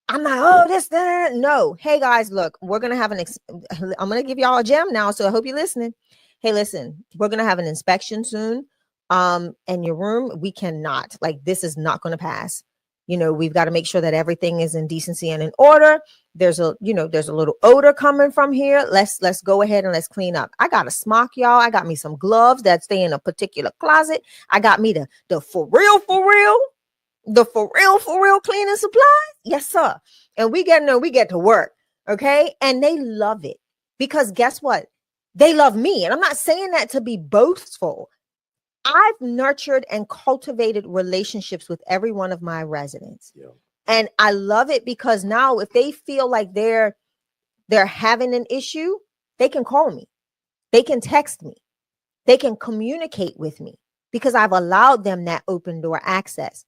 I'm like, oh, this, that. No. Hey guys, look, we're gonna have I'm gonna give y'all a gem now. So I hope you're listening. Hey, listen, we're gonna have an inspection soon. And your room, we cannot, like, this is not gonna pass. You know, we've got to make sure that everything is in decency and in order. There's a little odor coming from here. Let's go ahead and let's clean up. I got a smock, y'all. I got me some gloves that stay in a particular closet. I got me the for real cleaning supplies. Yes, sir. And we get to work. Okay. And they love it because guess what? They love me. And I'm not saying that to be boastful. I've nurtured and cultivated relationships with every one of my residents. Yeah. And I love it because now if they feel like they're having an issue, they can call me. They can text me. They can communicate with me because I've allowed them that open door access.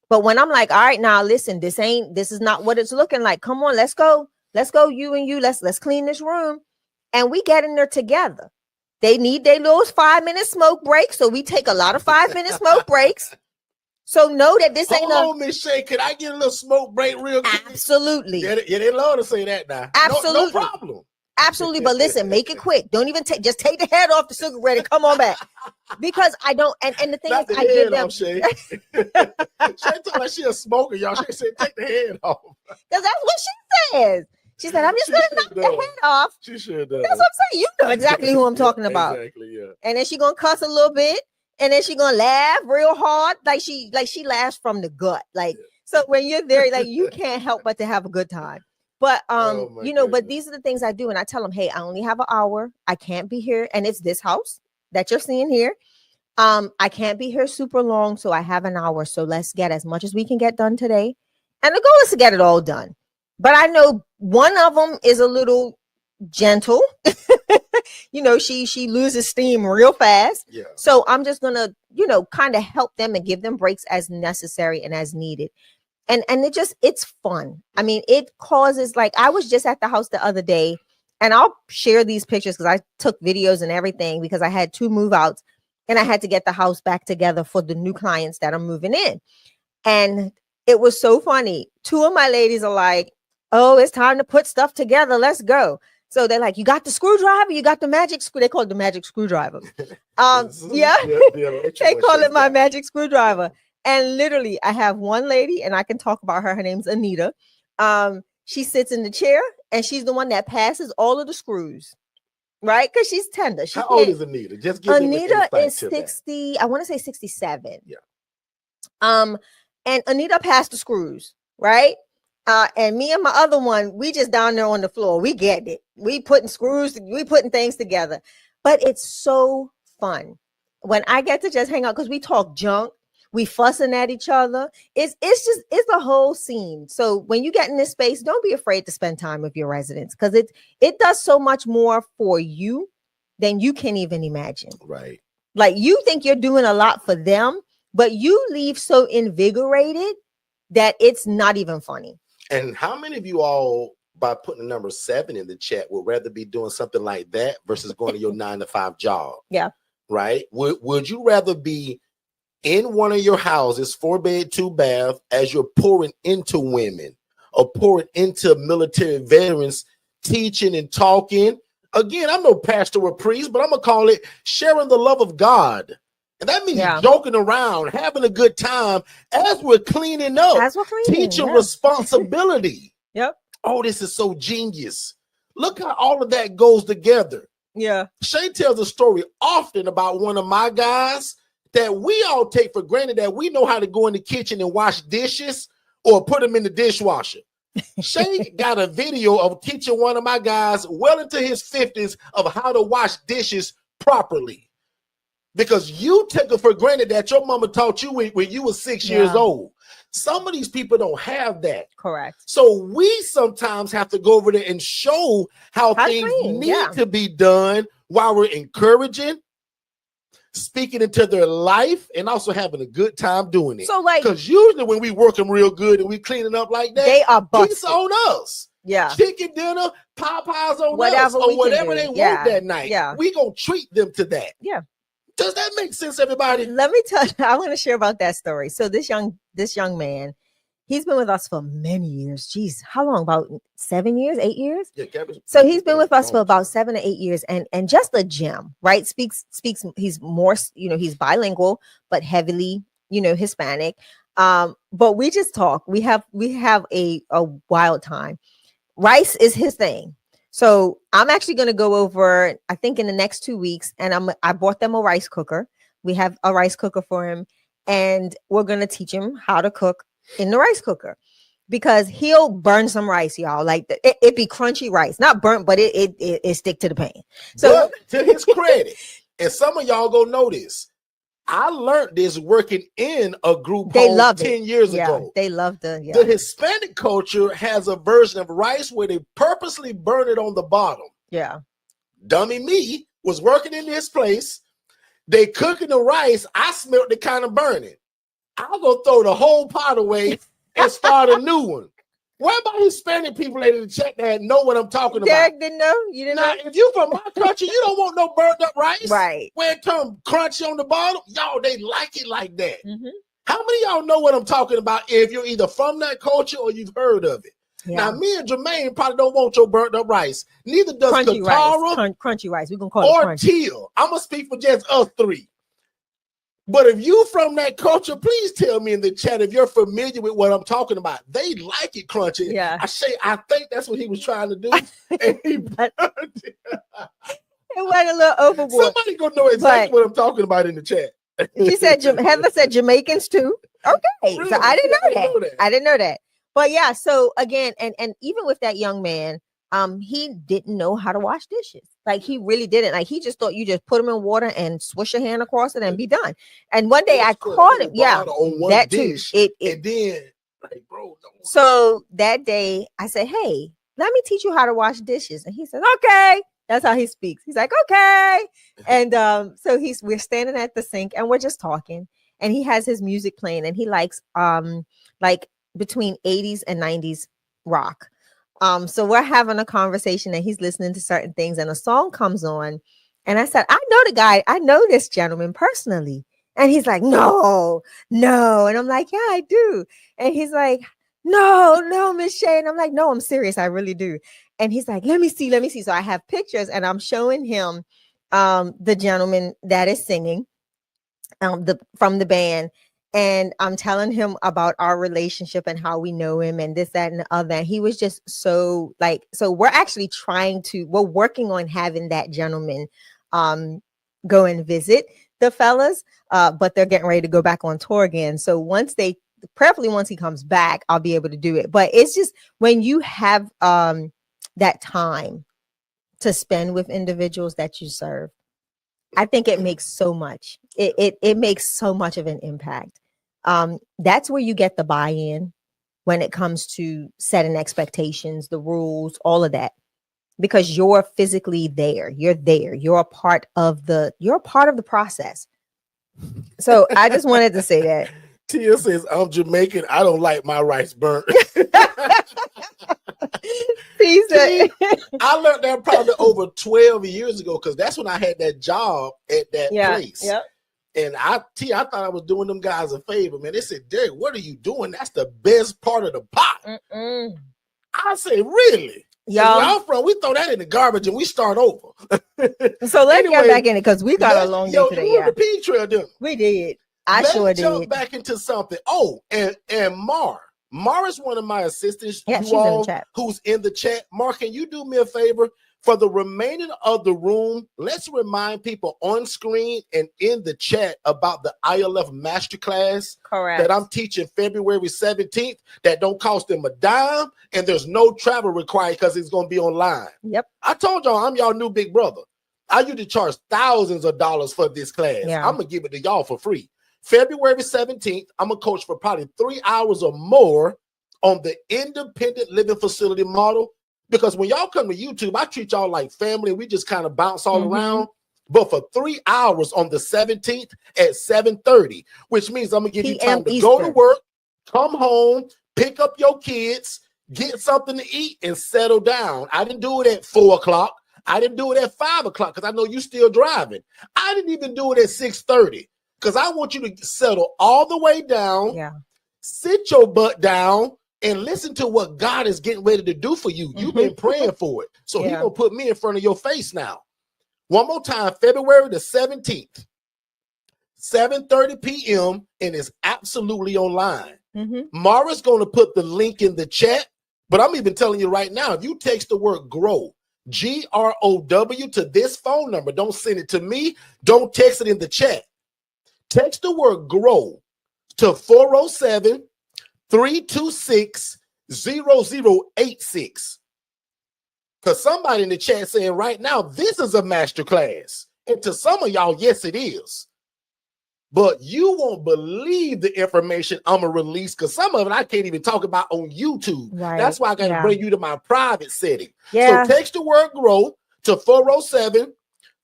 But when I'm like, all right, now listen, this is not what it's looking like. Come on, let's go. Let's go, you and you. Let's clean this room. And we get in there together. They need their little 5-minute smoke break. So we take a lot of 5-minute smoke breaks. So know that this ain't Hold on, Miss Shay. Can I get a little smoke break real quick? Absolutely. Yeah, they love to say that now. Absolutely. No problem. Absolutely. But listen, make it quick. Don't even just take the head off the cigarette and come on back. Because I don't, and the thing Not is, the I give head them, off, Shay. Shay told like she a smoker, y'all. She said take the head off. because that's what she says. She said, I'm just going to knock the head off. She sure does. That's what I'm saying. You know exactly who I'm talking about. Exactly, yeah. And then she going to cuss a little bit. And then she going to laugh real hard. Like she laughs from the gut. Like, so when you're there, like, you can't help but to have a good time. But, Oh, my but goodness. these are the things I do. And I tell them, hey, I only have an hour. I can't be here. And it's this house that you're seeing here. I can't be here super long. So I have an hour. So let's get as much as we can get done today. And the goal is to get it all done. But I know one of them is a little gentle. She loses steam real fast. Yeah. So I'm just going to, kind of help them and give them breaks as necessary and as needed. And it's fun. I mean, it causes, like, I was just at the house the other day, and I'll share these pictures because I took videos and everything because I had 2 move outs and I had to get the house back together for the new clients that are moving in. And it was so funny. 2 of my ladies are like, oh, it's time to put stuff together. Let's go. So they're like, you got the screwdriver? You got the magic screw? They call it the magic screwdriver. Yeah. They call it my magic screwdriver. And literally, I have one lady, and I can talk about her. Her name's Anita. She sits in the chair, and she's the one that passes all of the screws, right? Because she's tender. How old is Anita? Just give Anita is 60. I want to say 67. Yeah. And Anita passed the screws, right? And me and my other one, we just down there on the floor. We get it. We putting things together. But it's so fun when I get to just hang out because we talk junk. We fussing at each other. It's a whole scene. So when you get in this space, don't be afraid to spend time with your residents because it does so much more for you than you can even imagine. Right. Like you think you're doing a lot for them, but you leave so invigorated that it's not even funny. And how many of you all, by putting the number 7 in the chat, would rather be doing something like that versus going to your 9-to-5 job? Yeah. Right? Would you rather be in one of your houses, 4-bed, 2-bath, as you're pouring into women or pouring into military veterans, teaching and talking? Again, I'm no pastor or priest, but I'm going to call it sharing the love of God. And that means joking around, having a good time as we're cleaning up, teaching responsibility. Yep. Oh, this is so genius. Look how all of that goes together. Yeah. Shay tells a story often about one of my guys that we all take for granted, that we know how to go in the kitchen and wash dishes or put them in the dishwasher. Shay got a video of teaching one of my guys well into his 50s of how to wash dishes properly. Because you took it for granted that your mama taught you when you were 6 years old. Some of these people don't have that. Correct. So we sometimes have to go over there and show how things need to be done while we're encouraging, speaking into their life, and also having a good time doing it. So like, because usually when we work them real good and we cleaning up like that, they are busted. It's on us. Yeah. Chicken dinner, Popeyes on us, or whatever they want that night. Yeah. We gonna treat them to that. Yeah. Does that make sense, everybody? Let me tell you, I want to share about that story. So this young man, he's been with us for many years. Jeez, how long? About 7 years, 8 years? Yeah, so he's been with us for about 7 to 8 years, and just a gem, right? Speaks. He's more, he's bilingual, but heavily, Hispanic. But we just talk. We have a wild time. Rice is his thing. So I'm actually going to go over, I think in the next 2 weeks, and I bought them a rice cooker. We have a rice cooker for him, and we're going to teach him how to cook in the rice cooker, because he'll burn some rice, y'all. Like it be crunchy rice, not burnt, but it stick to the pan. So but to his credit, and some of y'all gonna know this, I learned this working in a group home 10 years ago. They love the Hispanic culture has a version of rice where they purposely burn it on the bottom. Yeah. Dummy me was working in this place. They cooking the rice. I smelled it kind of burning. I'll go throw the whole pot away and start a new one. What about Hispanic people in the chat that know what I'm talking about? Derek didn't know? You didn't know? If you from my country, you don't want no burnt up rice. Right. Where it turn crunchy on the bottom. Y'all, they like it like that. Mm-hmm. How many of y'all know what I'm talking about if you're either from that culture or you've heard of it? Yeah. Now, me and Jermaine probably don't want your burnt up rice. Neither does Katara. Crunchy rice. We're going to call it crunchy. Teal. I'm going to speak for just us three. But if you from that culture, please tell me in the chat if you're familiar with what I'm talking about. They like it crunchy. Yeah. I think that's what he was trying to do. And he it went a little overboard. Somebody gonna know exactly what I'm talking about in the chat. She said, Heather said Jamaicans too. Okay. Really? So I didn't know that. I didn't know that. But yeah, so again, and even with that young man, he didn't know how to wash dishes. Like he really didn't. Like he just thought you just put them in water and swish your hand across it and be done. And one day I caught him. Yeah, on one that dish, too. And then, like, bro. So that day I said, "Hey, let me teach you how to wash dishes." And he says, "Okay." That's how he speaks. He's like, "Okay." And so we're standing at the sink and we're just talking. And he has his music playing, and he likes like between 80s and 90s rock. So we're having a conversation and he's listening to certain things and a song comes on. And I said, I know the guy. I know this gentleman personally. And he's like, no. And I'm like, yeah, I do. And he's like, no, Miss Shay. And I'm like, no, I'm serious. I really do. And he's like, let me see. So I have pictures and I'm showing him the gentleman that is singing from the band. And I'm telling him about our relationship and how we know him and this, that, and the other. And he was just so we're actually we're working on having that gentleman go and visit the fellas, but they're getting ready to go back on tour again. So prayerfully once he comes back, I'll be able to do it. But it's just when you have that time to spend with individuals that you serve, I think it makes so much. It makes so much of an impact. That's where you get the buy-in when it comes to setting expectations, the rules, all of that. because you're physically there. You're there. You're a part of the process. So I just wanted to say that. Tia says, I'm Jamaican. I don't like my rice burnt. He said, I learned that probably over 12 years ago, because that's when I had that job at that place. Yep. And I thought I was doing them guys a favor, man. They said, Derek, what are you doing? That's the best part of the pot. I said, really? Y'all, where I'm from, we throw that in the garbage and we start over. So let's get back in it, because we got a long day today. You the P trail, didn't we did. Let's sure jump did. back into something. Oh, and Mar is one of my assistants. Yeah, she's in the chat. Who's in the chat. Mar, can you do me a favor? For the remaining of the room, let's remind people on screen and in the chat about the ILF Masterclass that I'm teaching February 17th that don't cost them a dime, and there's no travel required because it's going to be online. Yep. I told y'all I'm y'all new big brother. I used to charge thousands of dollars for this class. Yeah. I'm going to give it to y'all for free. February 17th, I'm going to coach for probably 3 hours or more on the independent living facility model. Because when y'all come to YouTube, I treat y'all like family. We just kind of bounce all around. But for 3 hours on the 17th at 7:30, which means I'm going to give you time to go to work, come home, pick up your kids, get something to eat, and settle down. I didn't do it at 4 o'clock. I didn't do it at 5 o'clock because I know you're still driving. I didn't even do it at 6:30 because I want you to settle all the way down, sit your butt down, and listen to what God is getting ready to do for you. You've been praying for it. So He's going to put me in front of your face now. One more time, February the 17th, 7:30 p.m., and it's absolutely online. Mara's going to put the link in the chat, but I'm even telling you right now, if you text the word GROW, GROW, to this phone number, don't send it to me, don't text it in the chat. Text the word GROW to 407-326-0086. Because somebody in the chat saying right now, this is a master class. And to some of y'all, yes, it is. But you won't believe the information I'm going to release, because some of it I can't even talk about on YouTube. Right. That's why I got to bring you to my private setting. Yeah. So text the word GROW to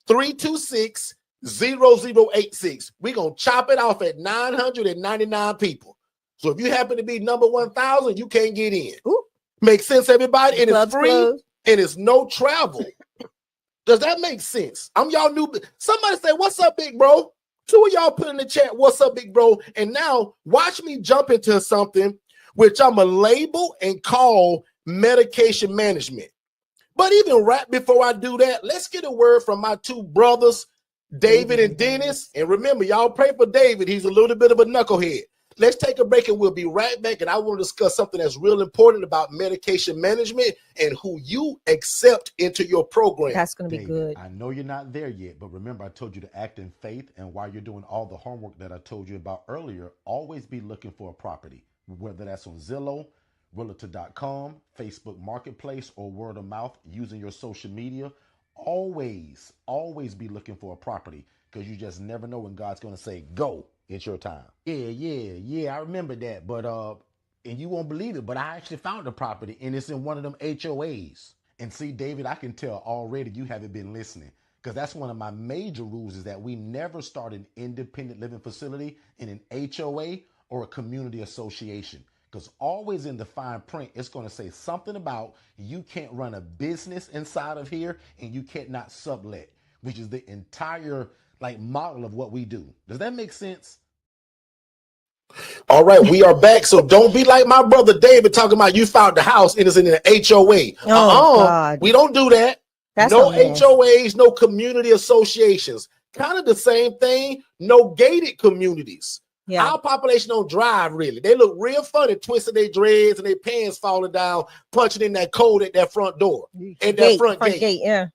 407-326-0086. We're going to chop it off at 999 people. So if you happen to be number 1,000, you can't get in. Ooh. Make sense, everybody? And it's free, closed. and it's no travel. Does that make sense? I'm y'all new. Somebody say, what's up, big bro? Two of y'all put in the chat, what's up, big bro? And now watch me jump into something which I'm going to label and call medication management. But even right before I do that, let's get a word from my two brothers, David and Dennis. And remember, y'all pray for David. He's a little bit of a knucklehead. Let's take a break and we'll be right back. And I want to discuss something that's real important about medication management and who you accept into your program. That's going to be good. I know you're not there yet, but remember I told you to act in faith. And while you're doing all the homework that I told you about earlier, always be looking for a property, whether that's on Zillow, Realtor.com, Facebook Marketplace, or word of mouth using your social media. Always be looking for a property, because you just never know when God's going to say, go. It's your time. Yeah. I remember that. But, and you won't believe it, but I actually found a property, and it's in one of them HOAs. And see, David, I can tell already you haven't been listening, because that's one of my major rules, is that we never start an independent living facility in an HOA or a community association. Because always in the fine print, it's going to say something about you can't run a business inside of here, and you can't not sublet, which is the entire model of what we do. Does that make sense? All right, we are back. So don't be like my brother David talking about you found the house and it's in an HOA. God. We don't do that. That's no HOAs, no community associations. Kind of the same thing. No gated communities. Yeah. Our population don't drive really. They look real funny, twisting their dreads and their pants falling down, punching in that code at that front door, at that front gate. Yeah.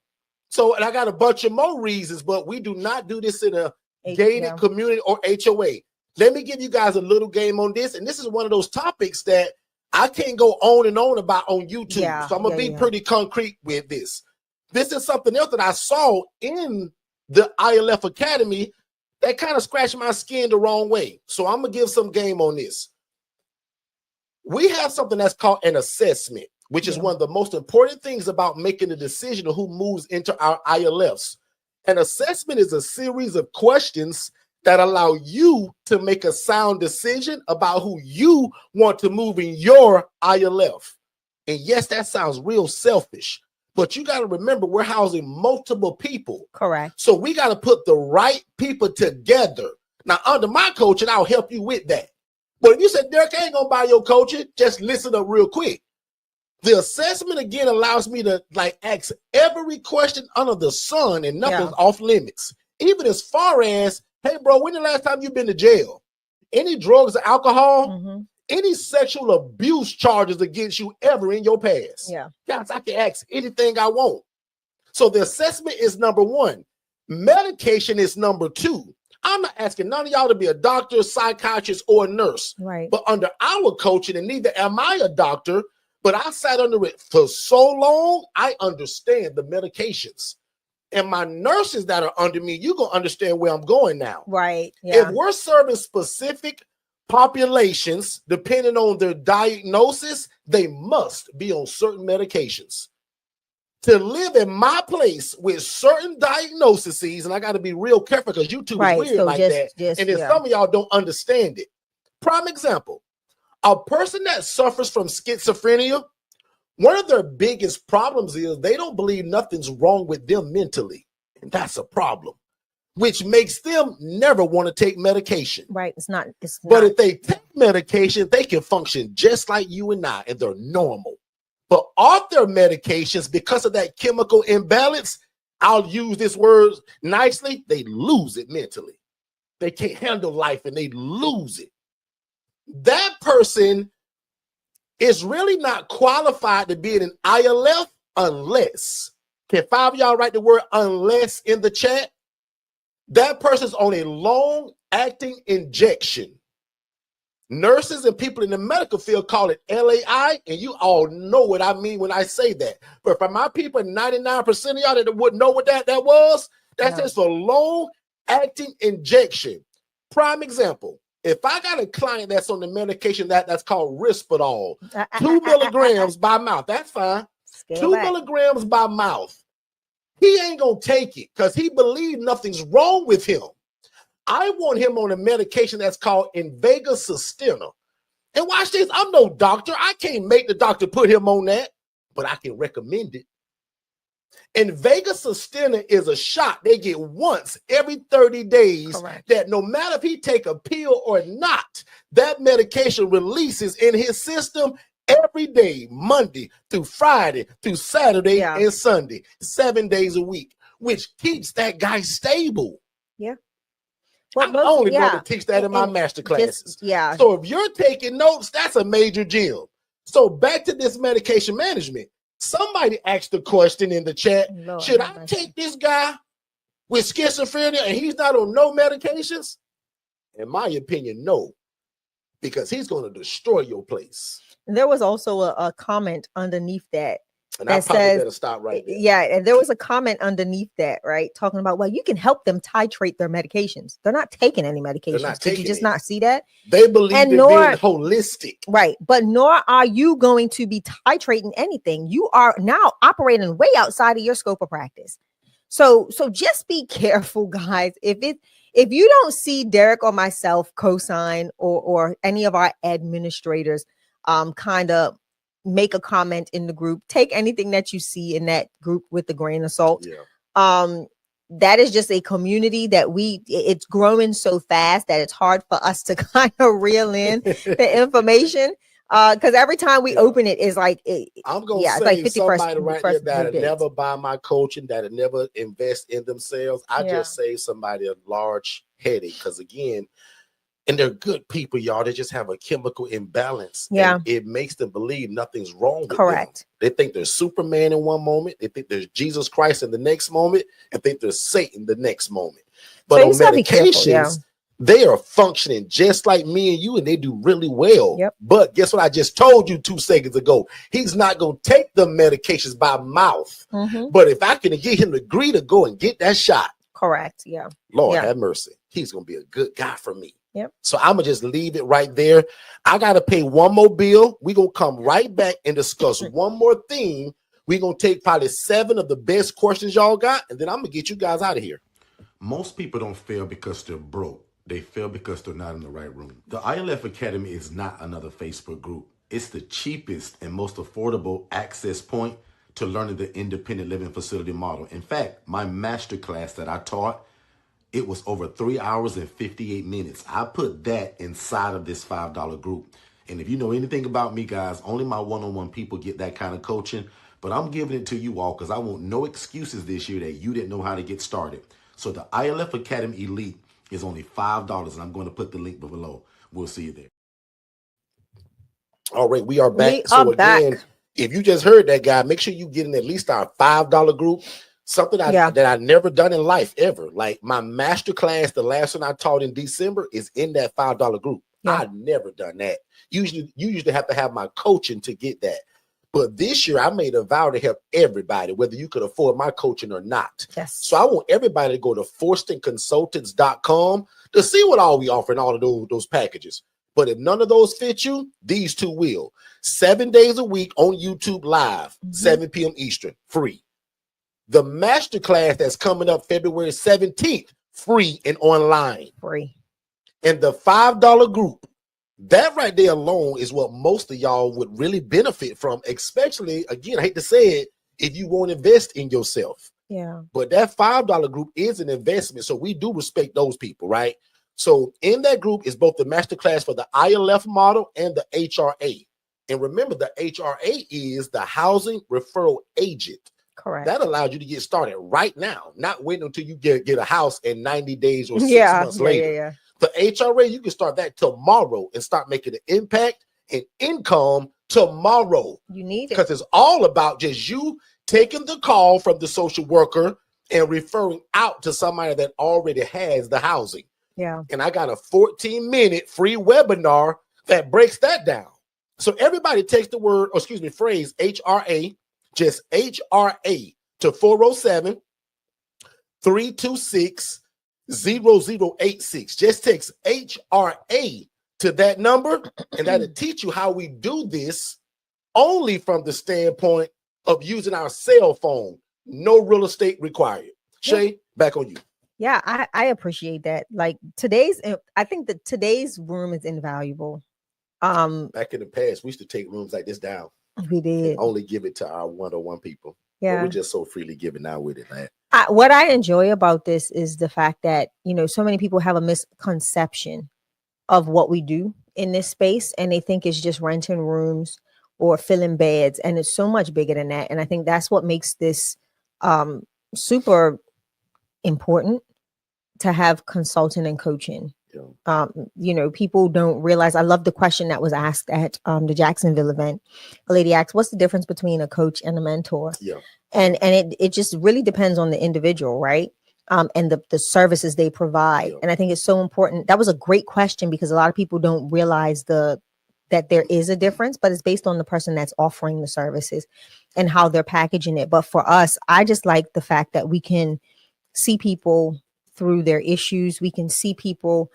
So, and I got a bunch of more reasons, but we do not do this in a gated community or HOA. Let me give you guys a little game on this. And this is one of those topics that I can't go on and on about on YouTube. Yeah, so I'm going to be pretty concrete with this. This is something else that I saw in the ILF Academy that kind of scratched my skin the wrong way. So I'm going to give some game on this. We have something that's called an assessment. which is one of the most important things about making a decision of who moves into our ILFs. An assessment is a series of questions that allow you to make a sound decision about who you want to move in your ILF. And yes, that sounds real selfish, but you got to remember we're housing multiple people. Correct. So we got to put the right people together. Now, under my coaching, I'll help you with that. But if you said, Derek, I ain't going to buy your coaching, just listen up real quick. The assessment, again, allows me to ask every question under the sun, and nothing's off limits. Even as far as, hey, bro, when the last time you've been to jail? Any drugs or alcohol? Any sexual abuse charges against you ever in your past? Yeah. Guys, I can ask anything I want. So the assessment is number one. Medication is number two. I'm not asking none of y'all to be a doctor, psychiatrist, or a nurse. Right. But under our coaching, and neither am I a doctor, but I sat under it for so long, I understand the medications. And my nurses that are under me, you're going to understand where I'm going now. Right. Yeah. If we're serving specific populations, depending on their diagnosis, they must be on certain medications. To live in my place with certain diagnoses, and I got to be real careful because YouTube is weird that. And then some of y'all don't understand it. Prime example, a person that suffers from schizophrenia, one of their biggest problems is they don't believe nothing's wrong with them mentally. And that's a problem, which makes them never want to take medication. Right. But if they take medication, they can function just like you and I, and they're normal. But off their medications, because of that chemical imbalance, I'll use this word nicely, they lose it mentally. They can't handle life and they lose it. That person is really not qualified to be in an ILF unless, can 5 of y'all write the word unless in the chat? That person's on a long-acting injection. Nurses and people in the medical field call it LAI, and you all know what I mean when I say that. But for my people, 99% of y'all that wouldn't know what that was, that's just a long-acting injection. Prime example, if I got a client that's on the medication that's called Risperdal, 2 milligrams by mouth, that's fine. 2 milligrams by mouth. He ain't going to take it because he believes nothing's wrong with him. I want him on a medication that's called Invega Sustenna. And watch this, I'm no doctor. I can't make the doctor put him on that, but I can recommend it. Invega Sustenna is a shot they get once every 30 days. Correct. That no matter if he take a pill or not, that medication releases in his system every day, Monday through Friday through Saturday and Sunday, 7 days a week, which keeps that guy stable. Yeah. Well, I'm only going to teach that in my master classes. So if you're taking notes, that's a major gem. So back to this medication management. Somebody asked the question in the chat, should I take this guy with schizophrenia and he's not on no medications? In my opinion, no, because he's going to destroy your place. There was also a comment underneath that. And I probably better stop right there. Yeah, and there was a comment underneath that, right? Talking about, well, you can help them titrate their medications. They're not taking any medications. Did you just not see that? They believe in being holistic. Right, but nor are you going to be titrating anything. You are now operating way outside of your scope of practice. So just be careful, guys. If you don't see Derek or myself co-sign or any of our administrators kind of make a comment in the group, take anything that you see in that group with a grain of salt. That is just a community that it's growing so fast that it's hard for us to kind of reel in the information. Because every time we open it is like I'm gonna say like somebody right there that'll never buy my coaching, that'll never invest in themselves. I just save somebody a large headache, because again, and they're good people, y'all. They just have a chemical imbalance. Yeah. And it makes them believe nothing's wrong with Correct. them. They think they're Superman in one moment. They think there's Jesus Christ in the next moment, and think there's Satan the next moment. But on medications, they are functioning just like me and you, and they do really well. Yep. But guess what I just told you 2 seconds ago? He's not going to take the medications by mouth. But if I can get him to agree to go and get that shot. Correct. Yeah. Lord have mercy. He's going to be a good guy for me. Yep. So I'm gonna just leave it right there. I gotta pay one more bill. We're gonna come right back and discuss one more theme. We're gonna take probably 7 of the best questions y'all got, and then I'm gonna get you guys out of here. Most people don't fail because they're broke. They fail because they're not in the right room. The ILF Academy is not another Facebook group. It's the cheapest and most affordable access point to learning the independent living facility model. In fact, my master class that I taught, it was over 3 hours and 58 minutes. I put that inside of this $5 group. And if you know anything about me, guys, only my one-on-one people get that kind of coaching. But I'm giving it to you all because I want no excuses this year that you didn't know how to get started. So the ILF Academy Elite is only $5, and I'm going to put the link below. We'll see you there. All right, we are back. We so are again, back. if you just heard that guy, make sure you get in at least our $5 group. Something that I never done in life ever. Like my master class, the last one I taught in December, is in that $5 group. Yeah. I've never done that. You usually have to have my coaching to get that. But this year I made a vow to help everybody, whether you could afford my coaching or not. Yes. So I want everybody to go to forstonconsultants.com to see what all we offer in all of those packages. But if none of those fit you, these 2 will. 7 days a week on YouTube Live, 7 p.m. Eastern, free. The masterclass that's coming up February 17th, free and online. Free. And the $5 group, that right there alone is what most of y'all would really benefit from, especially, again, I hate to say it, if you won't invest in yourself. Yeah. But that $5 group is an investment, so we do respect those people, right? So in that group is both the masterclass for the ILF model and the HRA. And remember, the HRA is the Housing Referral Agent. Correct. That allows you to get started right now, not waiting until you get a house in 90 days or 6 months later. Yeah. The HRA, you can start that tomorrow and start making an impact and income tomorrow. You need it. Because it's all about just you taking the call from the social worker and referring out to somebody that already has the housing. Yeah. And I got a 14-minute free webinar that breaks that down. So everybody takes the phrase HRA, just HRA to 407-326-0086. Just text HRA to that number, and that'll teach you how we do this only from the standpoint of using our cell phone. No real estate required. Shay, back on you. Yeah, I appreciate that. Like I think that today's room is invaluable. Back in the past, we used to take rooms like this down. We did. And only give it to our one-on-one people. Yeah. But we're just so freely giving now with it, man. What I enjoy about this is the fact that, so many people have a misconception of what we do in this space, and they think it's just renting rooms or filling beds, and it's so much bigger than that. And I think that's what makes this super important to have consulting and coaching. People don't realize. I love the question that was asked at the Jacksonville event. A lady asked, "What's the difference between a coach and a mentor?" Yeah, and it just really depends on the individual, right? And the services they provide. Yeah. And I think it's so important. That was a great question because a lot of people don't realize that there is a difference, but it's based on the person that's offering the services and how they're packaging it. But for us, I just like the fact that we can see people through their issues. We can see people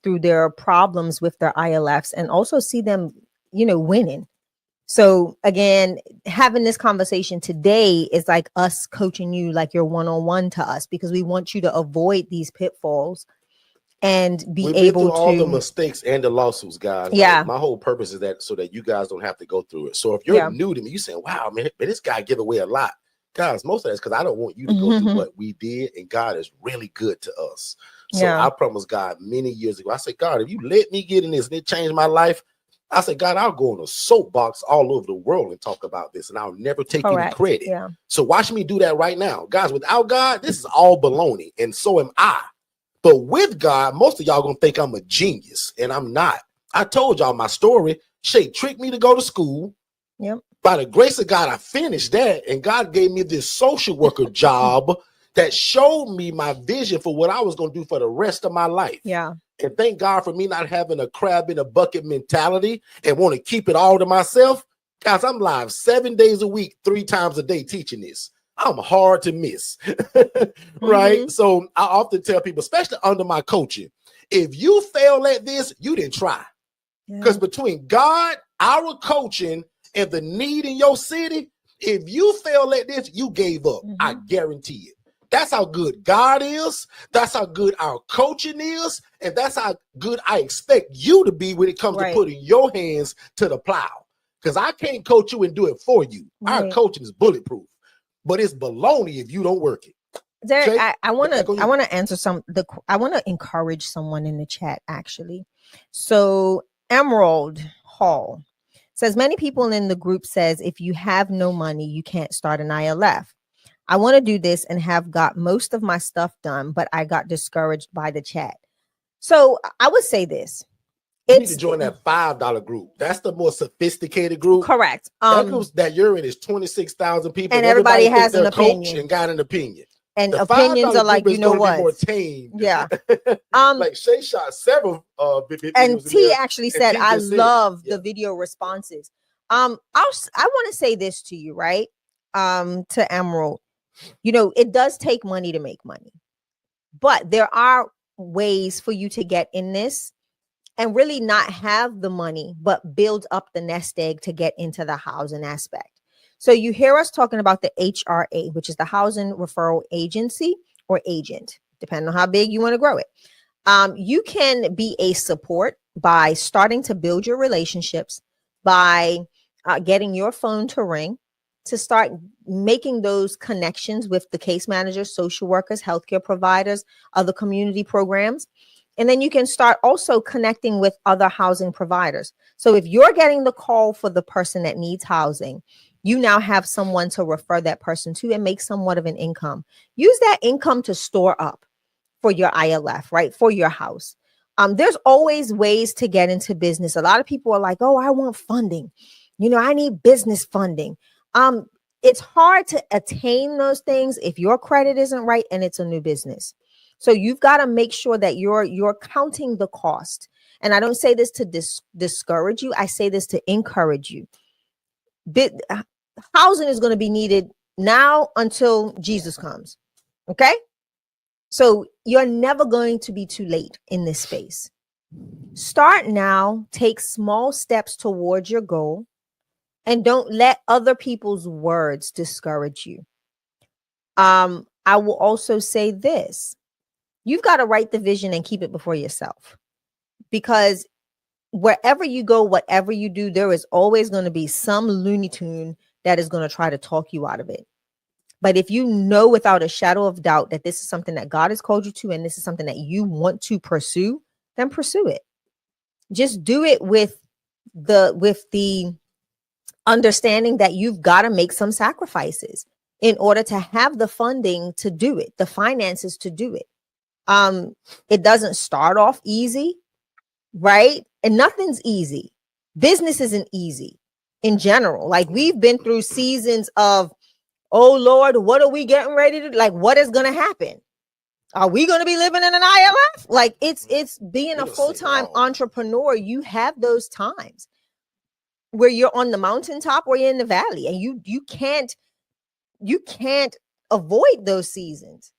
through their problems with their ILFs and also see them, winning. So again, having this conversation today is like us coaching you like you're one-on-one to us, because we want you to avoid these pitfalls and be able to all the mistakes and the lawsuits, guys. Yeah. Like, my whole purpose is that so that you guys don't have to go through it. So if you're new to me, you saying, "Wow, man, this guy give away a lot." Guys, most of that's because I don't want you to go through what we did, and God is really good to us. So I promised God many years ago, I said, "God, if you let me get in this and it changed my life," I said, "God, I'll go on a soapbox all over the world and talk about this, and I'll never take any credit." Yeah. So watch me do that right now. Guys, without God, this is all baloney, and so am I. But with God, most of y'all gonna think I'm a genius, and I'm not. I told y'all my story. Shay tricked me to go to school. Yep. By the grace of God, I finished that, and God gave me this social worker job that showed me my vision for what I was going to do for the rest of my life. Yeah. And thank God for me not having a crab in a bucket mentality and want to keep it all to myself. Guys, I'm live 7 days a week, 3 times a day teaching this. I'm hard to miss, right? So I often tell people, especially under my coaching, If you fail at this, you didn't try. Yeah. Because between God, our coaching, and the need in your city, if you fail at this, you gave up. I guarantee it. That's how good God is. That's how good our coaching is. And that's how good I expect you to be when it comes to putting your hands to the plow. Because I can't coach you and do it for you. Our coaching is bulletproof. But it's baloney if you don't work it. Derek, I want to answer I want to encourage someone in the chat, actually. So Emerald Hall says, many people in the group says, if you have no money, you can't start an ILF. I want to do this and have got most of my stuff done, but I got discouraged by the chat. So I would say this. You need to join that $5 group. That's the more sophisticated group. Correct. That group that you're in is 26,000 people. And everybody has an opinion. And got an opinion. And the opinions are like, you know what? More tame. Yeah. Like Shay shot several and T actually said, I love the video responses. I want to say this to you, right? To Emerald. You know, it does take money to make money, but there are ways for you to get in this and really not have the money, but build up the nest egg to get into the housing aspect. So you hear us talking about the HRA, which is the Housing Referral Agency or agent, depending on how big you want to grow it. You can be a support by starting to build your relationships, by getting your phone to ring, to start making those connections with the case managers, social workers, healthcare providers, other community programs. And then you can start also connecting with other housing providers. So if you're getting the call for the person that needs housing, you now have someone to refer that person to and make somewhat of an income. Use that income to store up for your ILF, right? For your house. There's always ways to get into business. A lot of people are like, oh, I want funding. You know, I need business funding. It's hard to attain those things if your credit isn't right and it's a new business. So you've got to make sure that you're counting the cost. And I don't say this to discourage you. I say this to encourage you. Housing is going to be needed now until Jesus comes. Okay. So you're never going to be too late in this space. Start now, take small steps towards your goal, and don't let other people's words discourage you. I will also say this. You've got to write the vision and keep it before yourself, because wherever you go, whatever you do, there is always going to be some Looney Tune that is going to try to talk you out of it. But if you know without a shadow of doubt that this is something that God has called you to, and this is something that you want to pursue, then pursue it. Just do it with the understanding that you've got to make some sacrifices in order to have the funding to do it, the finances to do it. It doesn't start off easy, right? And nothing's easy. Business isn't easy in general. Like, we've been through seasons of, oh Lord, what are we getting ready to do? Like, what is going to happen? Are we going to be living in an ILF? Like, it's being a full-time entrepreneur. You have those times where you're on the mountaintop or you're in the valley, and you can't avoid those seasons.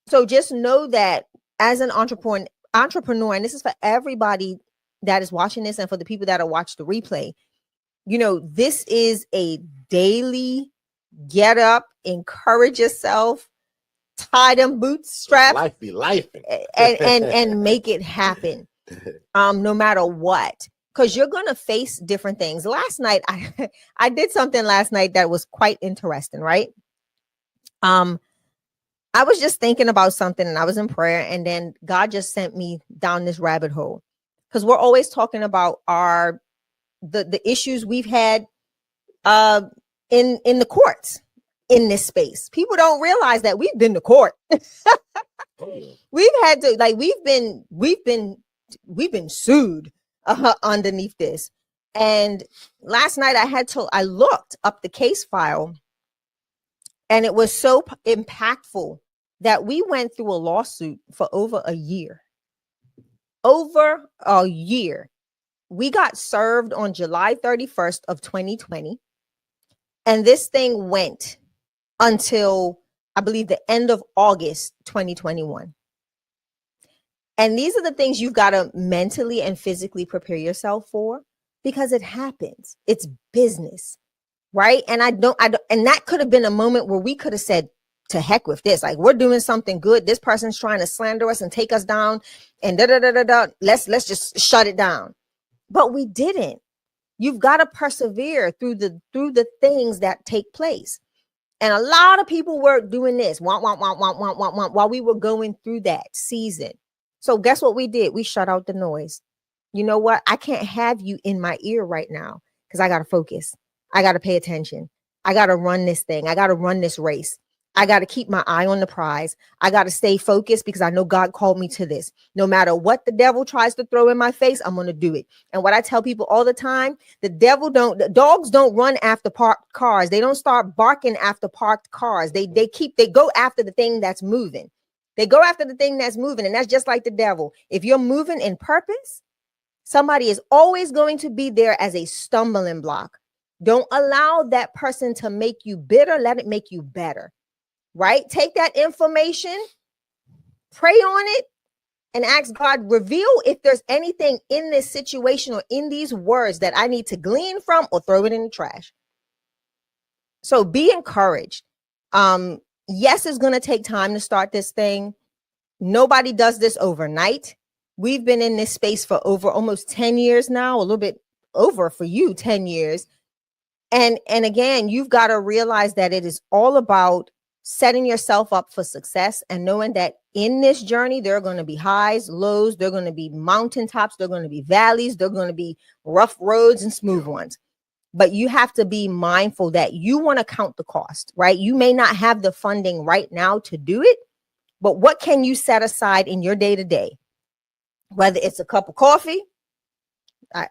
So just know that as an entrepreneur, and this is for everybody that is watching this and for the people that will watch the replay, you know, this is a daily get up, encourage yourself, tie them boots, strap, life be life, and make it happen. No matter what. Because you're going to face different things. Last night, I did something last night that was quite interesting, right? I was just thinking about something and I was in prayer, and then God just sent me down this rabbit hole. Because we're always talking about the issues we've had in the courts in this space. People don't realize that we've been to court. We've had to, like, we've been sued underneath this. And last night I looked up the case file, and it was so impactful that we went through a lawsuit for over a year. Over a year. We got served on July 31st of 2020. And this thing went until, I believe, the end of August 2021. And these are the things you've got to mentally and physically prepare yourself for, because it happens. It's business, right? And I don't, and that could have been a moment where we could have said, to heck with this. Like, we're doing something good. This person's trying to slander us and take us down, and let's just shut it down. But we didn't. You've got to persevere through the things that take place. And a lot of people were doing this while we were going through that season. So guess what we did? We shut out the noise. You know what? I can't have you in my ear right now, because I got to focus. I got to pay attention. I got to run this thing. I got to run this race. I got to keep my eye on the prize. I got to stay focused, because I know God called me to this. No matter what the devil tries to throw in my face, I'm going to do it. And what I tell people all the time, the dogs don't run after parked cars. They don't start barking after parked cars. They go after the thing that's moving. They go after the thing that's moving. And that's just like the devil. If you're moving in purpose, somebody is always going to be there as a stumbling block. Don't allow that person to make you bitter. Let it make you better. Right? Take that information, pray on it, and ask God, reveal if there's anything in this situation or in these words that I need to glean from, or throw it in the trash. So be encouraged. Yes, it's going to take time to start this thing. Nobody does this overnight. We've been in this space for over almost 10 years now, a little bit over for you, 10 years. And again, you've got to realize that it is all about setting yourself up for success, and knowing that in this journey, there are going to be highs, lows, there are going to be mountaintops, there are going to be valleys, there are going to be rough roads and smooth ones. But you have to be mindful that you want to count the cost, right? You may not have the funding right now to do it, but what can you set aside in your day to day? Whether it's a cup of coffee, I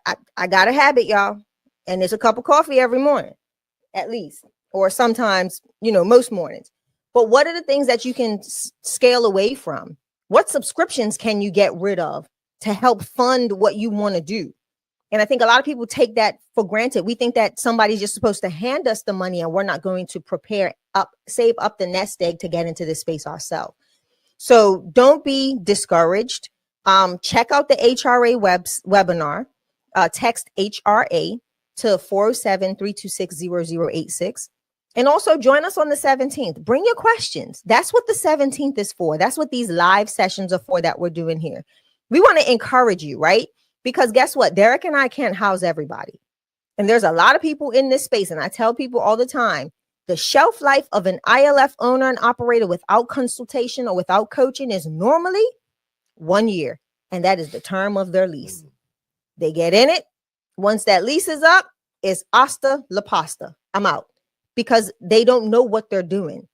got a habit, y'all, and it's a cup of coffee every morning, at least, or sometimes, most mornings. But what are the things that you can scale away from? What subscriptions can you get rid of to help fund what you want to do? And I think a lot of people take that for granted. We think that somebody's just supposed to hand us the money, and we're not going to save up the nest egg to get into this space ourselves. So don't be discouraged. Check out the HRA webinar. Text HRA to 407-326-0086. And also join us on the 17th. Bring your questions. That's what the 17th is for. That's what these live sessions are for that we're doing here. We want to encourage you, right? Because guess what? Derek and I can't house everybody. And there's a lot of people in this space. And I tell people all the time, the shelf life of an ILF owner and operator without consultation or without coaching is normally 1 year. And that is the term of their lease. They get in it. Once that lease is up, it's hasta la pasta. I'm out. Because they don't know what they're doing.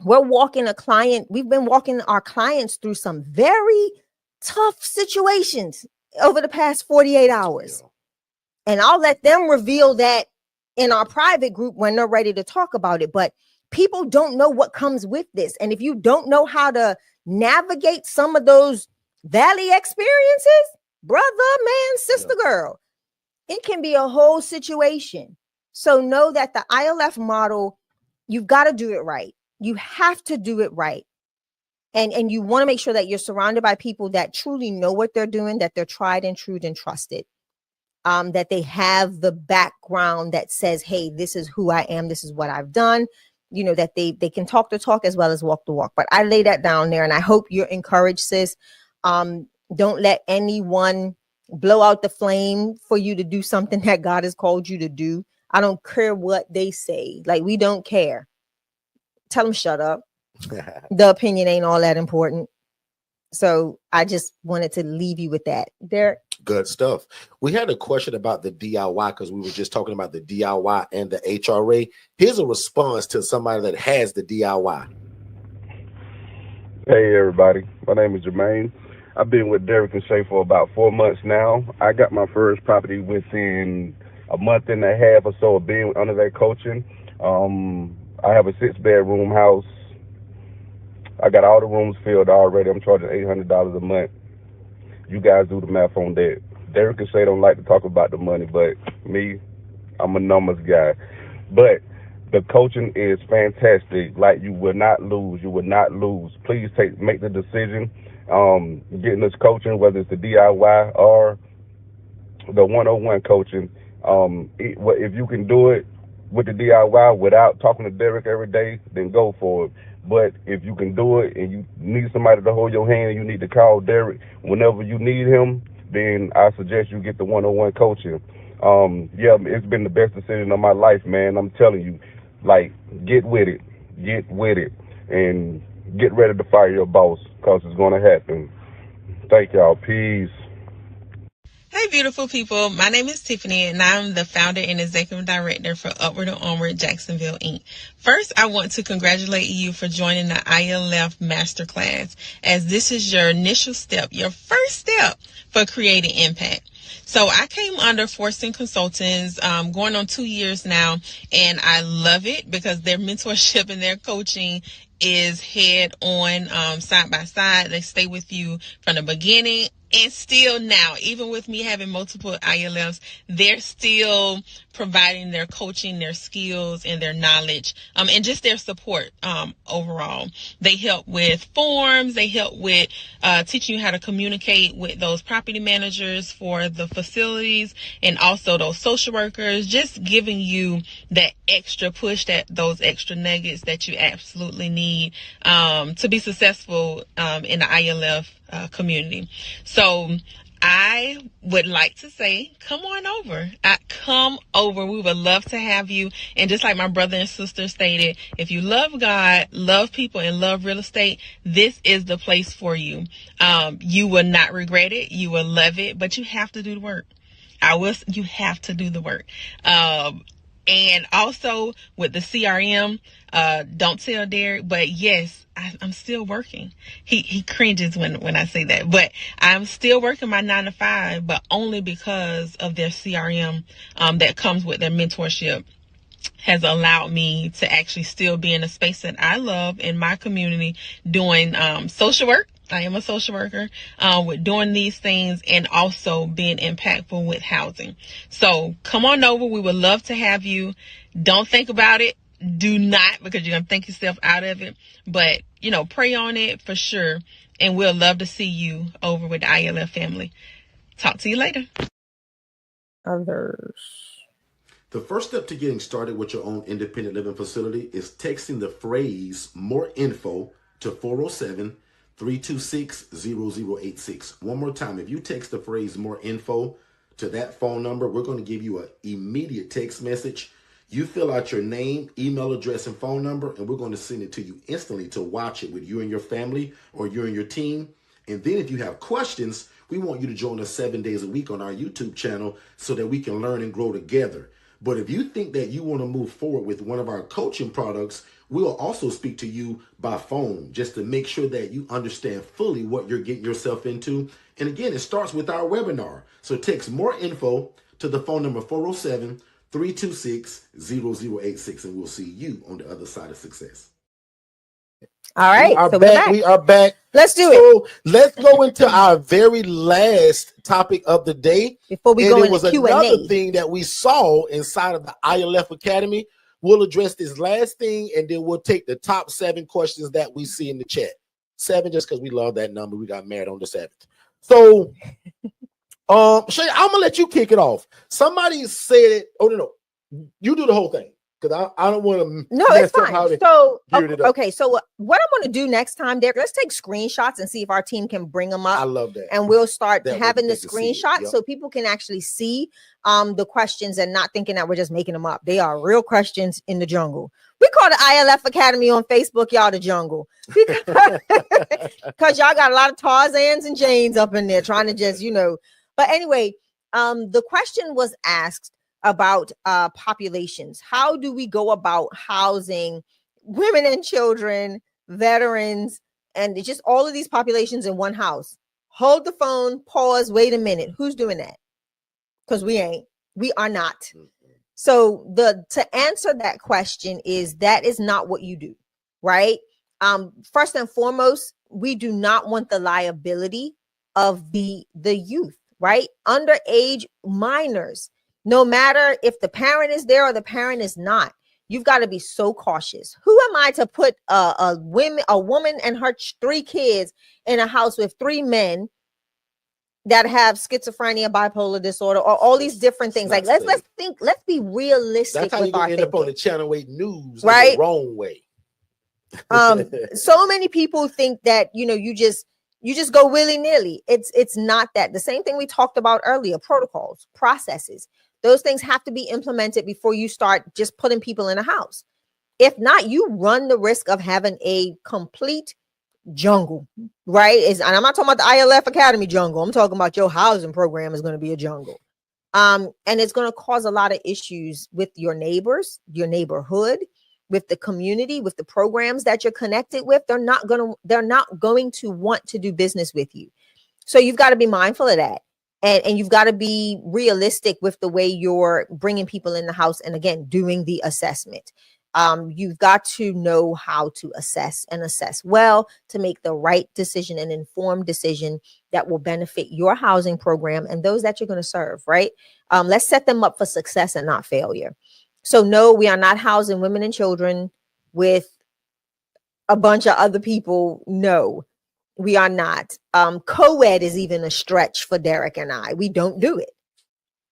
We've been walking our clients through some very tough situations over the past 48 hours. And I'll let them reveal that in our private group when they're ready to talk about it. But people don't know what comes with this. And if you don't know how to navigate some of those valley experiences, brother, man, sister, girl, it can be a whole situation. So know that the ILF model, you've got to do it right. You have to do it right. And you want to make sure that you're surrounded by people that truly know what they're doing, that they're tried and true and trusted, that they have the background that says, hey, this is who I am. This is what I've done. That they can talk the talk as well as walk the walk. But I lay that down there, and I hope you're encouraged, sis. Don't let anyone blow out the flame for you to do something that God has called you to do. I don't care what they say. Like, we don't care. Tell them shut up. The opinion ain't all that important. So I just wanted to leave you with that. Derek? Good stuff. We had a question about the DIY because we were just talking about the DIY and the HRA. Here's a response to somebody that has the DIY. Hey, everybody. My name is Jermaine. I've been with Derek and Shay for about 4 months now. I got my first property within a month and a half or so of being under that coaching. I have a 6-bedroom house. I got all the rooms filled already. I'm charging $800 a month. You guys do the math on that. Derek and Shay don't like to talk about the money, but me, I'm a numbers guy. But the coaching is fantastic. Like, you will not lose. You will not lose. Please make the decision. getting us coaching, whether it's the DIY or the 101 coaching. If you can do it with the DIY without talking to Derek every day, then go for it. But if you can do it and you need somebody to hold your hand, you need to call Derek whenever you need him, then I suggest you get the 101 coaching. Yeah, it's been the best decision of my life, man. I'm telling you, like, get with it, and get ready to fire your boss, because it's going to happen. Thank y'all. Peace. Hey, beautiful people. My name is Tiffany, and I'm the founder and executive director for Upward and Onward Jacksonville, Inc. First, I want to congratulate you for joining the ILF Masterclass, as this is your initial step, your first step for creating impact. So I came under Forston Consultants, going on 2 years now, and I love it because their mentorship and their coaching is head on, side by side. They stay with you from the beginning and still now, even with me having multiple ILFs, they're still providing their coaching, their skills, and their knowledge, and just their support overall. They help with forms. They help with teaching you how to communicate with those property managers for the facilities, and also those social workers, just giving you that extra push, those extra nuggets that you absolutely need to be successful in the ILF community. So I would like to say, come on over. Come over. We would love to have you. And just like my brother and sister stated, if you love God, love people, and love real estate, this is the place for you. You will not regret it. You will love it, but you have to do the work. You have to do the work. And also with the CRM, don't tell Derek, but yes, I'm still working. He cringes when I say that, but I'm still working my 9 to 5, but only because of their CRM, that comes with their mentorship, has allowed me to actually still be in a space that I love in my community, doing social work. I am a social worker, with doing these things, and also being impactful with housing. So come on over. We would love to have you. Don't think about it. Do not, because you're going to think yourself out of it. But, pray on it for sure. And we'll love to see you over with the ILF family. Talk to you later. Others. The first step to getting started with your own independent living facility is texting the phrase "more info" to 407-326-0086. One more time, if you text the phrase "more info" to that phone number, we're going to give you an immediate text message. You fill out your name, email address, and phone number, and we're going to send it to you instantly to watch it with you and your family, or you and your team. And then if you have questions, we want you to join us 7 days a week on our YouTube channel so that we can learn and grow together. But if you think that you want to move forward with one of our coaching products, we'll also speak to you by phone just to make sure that you understand fully what you're getting yourself into. And again, it starts with our webinar. So text "more info" to the phone number 407-326-0086, and we'll see you on the other side of success. All right. We are back. Let's do it. Let's go into our very last topic of the day. Before we go into Q&A. Another thing that we saw inside of the ILF Academy. We'll address this last thing, and then we'll take the top 7 questions that we see in the chat. 7, just because we love that number. We got married on the 7th. So, Shay, I'm gonna let you kick it off. Somebody said it. Oh no, you do the whole thing, because I don't want to. No, it's fine. So okay, so what I'm going to do next time, Derek, let's take screenshots and see if our team can bring them up. I love that, and we'll start having the screenshots so people can actually see the questions and not thinking that we're just making them up. They are real questions in the jungle. We call the ILF Academy on Facebook, y'all, the jungle, because y'all got a lot of Tarzans and Janes up in there trying to just, But anyway, the question was asked about populations. How do we go about housing women and children, veterans, and just all of these populations in one house? Hold the phone, pause, wait a minute. Who's doing that? Because we are not. So to answer that question that is not what you do, right? First and foremost, we do not want the liability of the youth, right? Underage minors. No matter if the parent is there or the parent is not, you've got to be so cautious. Who am I to put a woman and her 3 kids in a house with 3 men that have schizophrenia, bipolar disorder, or all these different things? Like, let's be realistic. That's how with you're gonna our end up on thinking. the Channel 8 news, Right? the wrong way. So many people think that, you know, you just go willy-nilly. It's not that. The same thing we talked about earlier: protocols, processes. Those things have to be implemented before you start just putting people in a house. If not, you run the risk of having a complete jungle, right? And I'm not talking about the ILF Academy jungle. I'm talking about your housing program is going to be a jungle. And it's going to cause a lot of issues with your neighbors, your neighborhood, with the community, with the programs that you're connected with. They're not going to want to do business with you. So you've got to be mindful of that. And you've got to be realistic with the way you're bringing people in the house. And again, doing the assessment. You've got to know how to assess well to make the right decision, an informed decision that will benefit your housing program and those that you're going to serve, right? Let's set them up for success and not failure. So no, we are not housing women and children with a bunch of other people. No, we are not. Co-ed is even a stretch for Derek and I. We don't do it.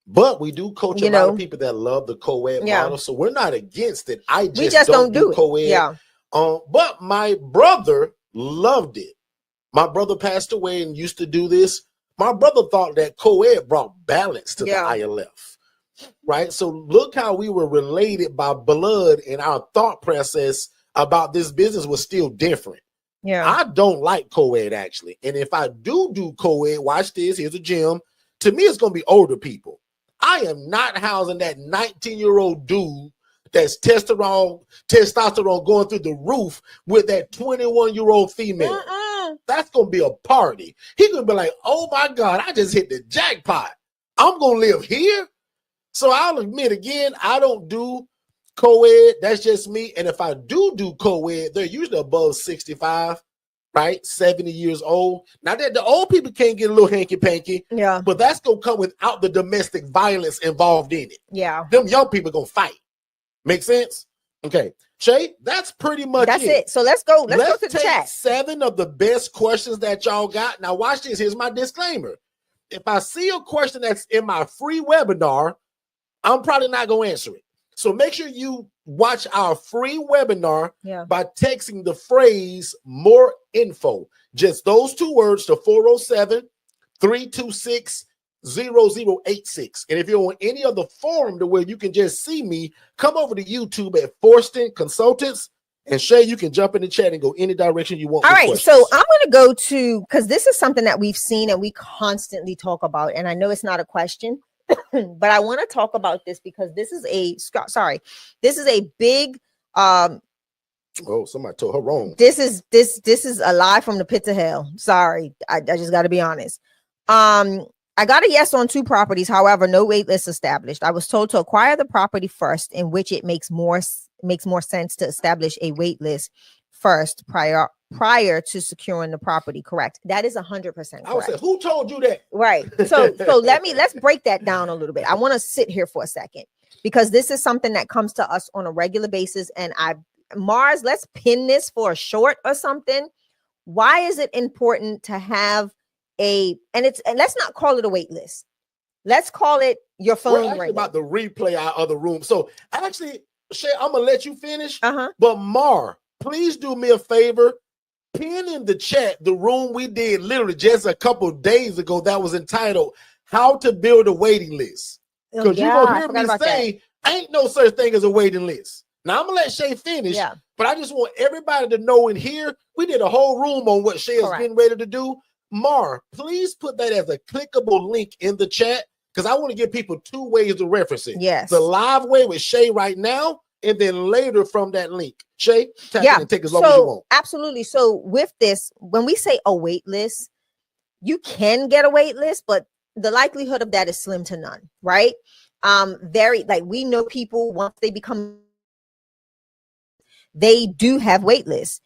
But we do coach a lot of people that love the co-ed model, so we're not against it. We just don't do co-ed. Yeah. But my brother loved it. My brother passed away and used to do this. My brother thought that co-ed brought balance to the ILF, right? So look how we were related by blood, and our thought process about this business was still different. Yeah. I don't like co-ed, actually. And if I do co-ed, watch this, here's a gym. To me, it's going to be older people. I am not housing that 19-year-old dude that's testosterone going through the roof with that 21-year-old female. That's going to be a party. He's going to be like, oh my God, I just hit the jackpot. I'm going to live here. So I'll admit again, I don't do co-ed. That's just me. And if I do co-ed, they're usually above 65. Right, 70 years old. Now that the old people can't get a little hanky-panky, but that's gonna come without the domestic violence involved in it. Yeah, them young people gonna fight. Make sense? Okay, Shay, that's pretty much it. So let's go. Let's go to the take chat. 7 of the best questions that y'all got. Now watch this. Here's my disclaimer. If I see a question that's in my free webinar, I'm probably not gonna answer it. So make sure you watch our free webinar by texting the phrase "more info." Just those 2 words to 407-326-0086. And if you're on any other forum to where you can just see me, come over to YouTube at Forston Consultants. And Shay, you can jump in the chat and go any direction you want. All right. So I'm going to go to, because this is something that we've seen and we constantly talk about. And I know it's not a question, but I want to talk about this because this is a big somebody told her wrong. This is a lie from the pits of hell. Sorry. I just got to be honest. I got a yes on 2 properties. However, no wait list established. I was told to acquire the property first, in which it makes more sense to establish a wait list first prior to securing the property. Correct. That is 100% correct. I would say, who told you that? Right. So let's break that down a little bit. I want to sit here for a second because this is something that comes to us on a regular basis. And Mars, let's pin this for a short or something. Why is it important to have and let's not call it a wait list. Let's call it your phone ringing. About the replay out of the room. So actually, Shay, I'm gonna let you finish. But Mar, please do me a favor. Pin in the chat the room we did literally just a couple of days ago that was entitled "How to Build a Waiting List." Because you're gonna hear me say, ain't no such thing as a waiting list. Now I'm gonna let Shay finish, but I just want everybody to know in here we did a whole room on what Shay has been ready to do. Mar, please put that as a clickable link in the chat because I want to give people 2 ways to reference it. Yes, the live way with Shay right now, and then later from that link. Shay, tap in and take as long as you want. Absolutely. So with this, when we say a wait list, you can get a wait list, but the likelihood of that is slim to none, right? We know people once they do have wait lists.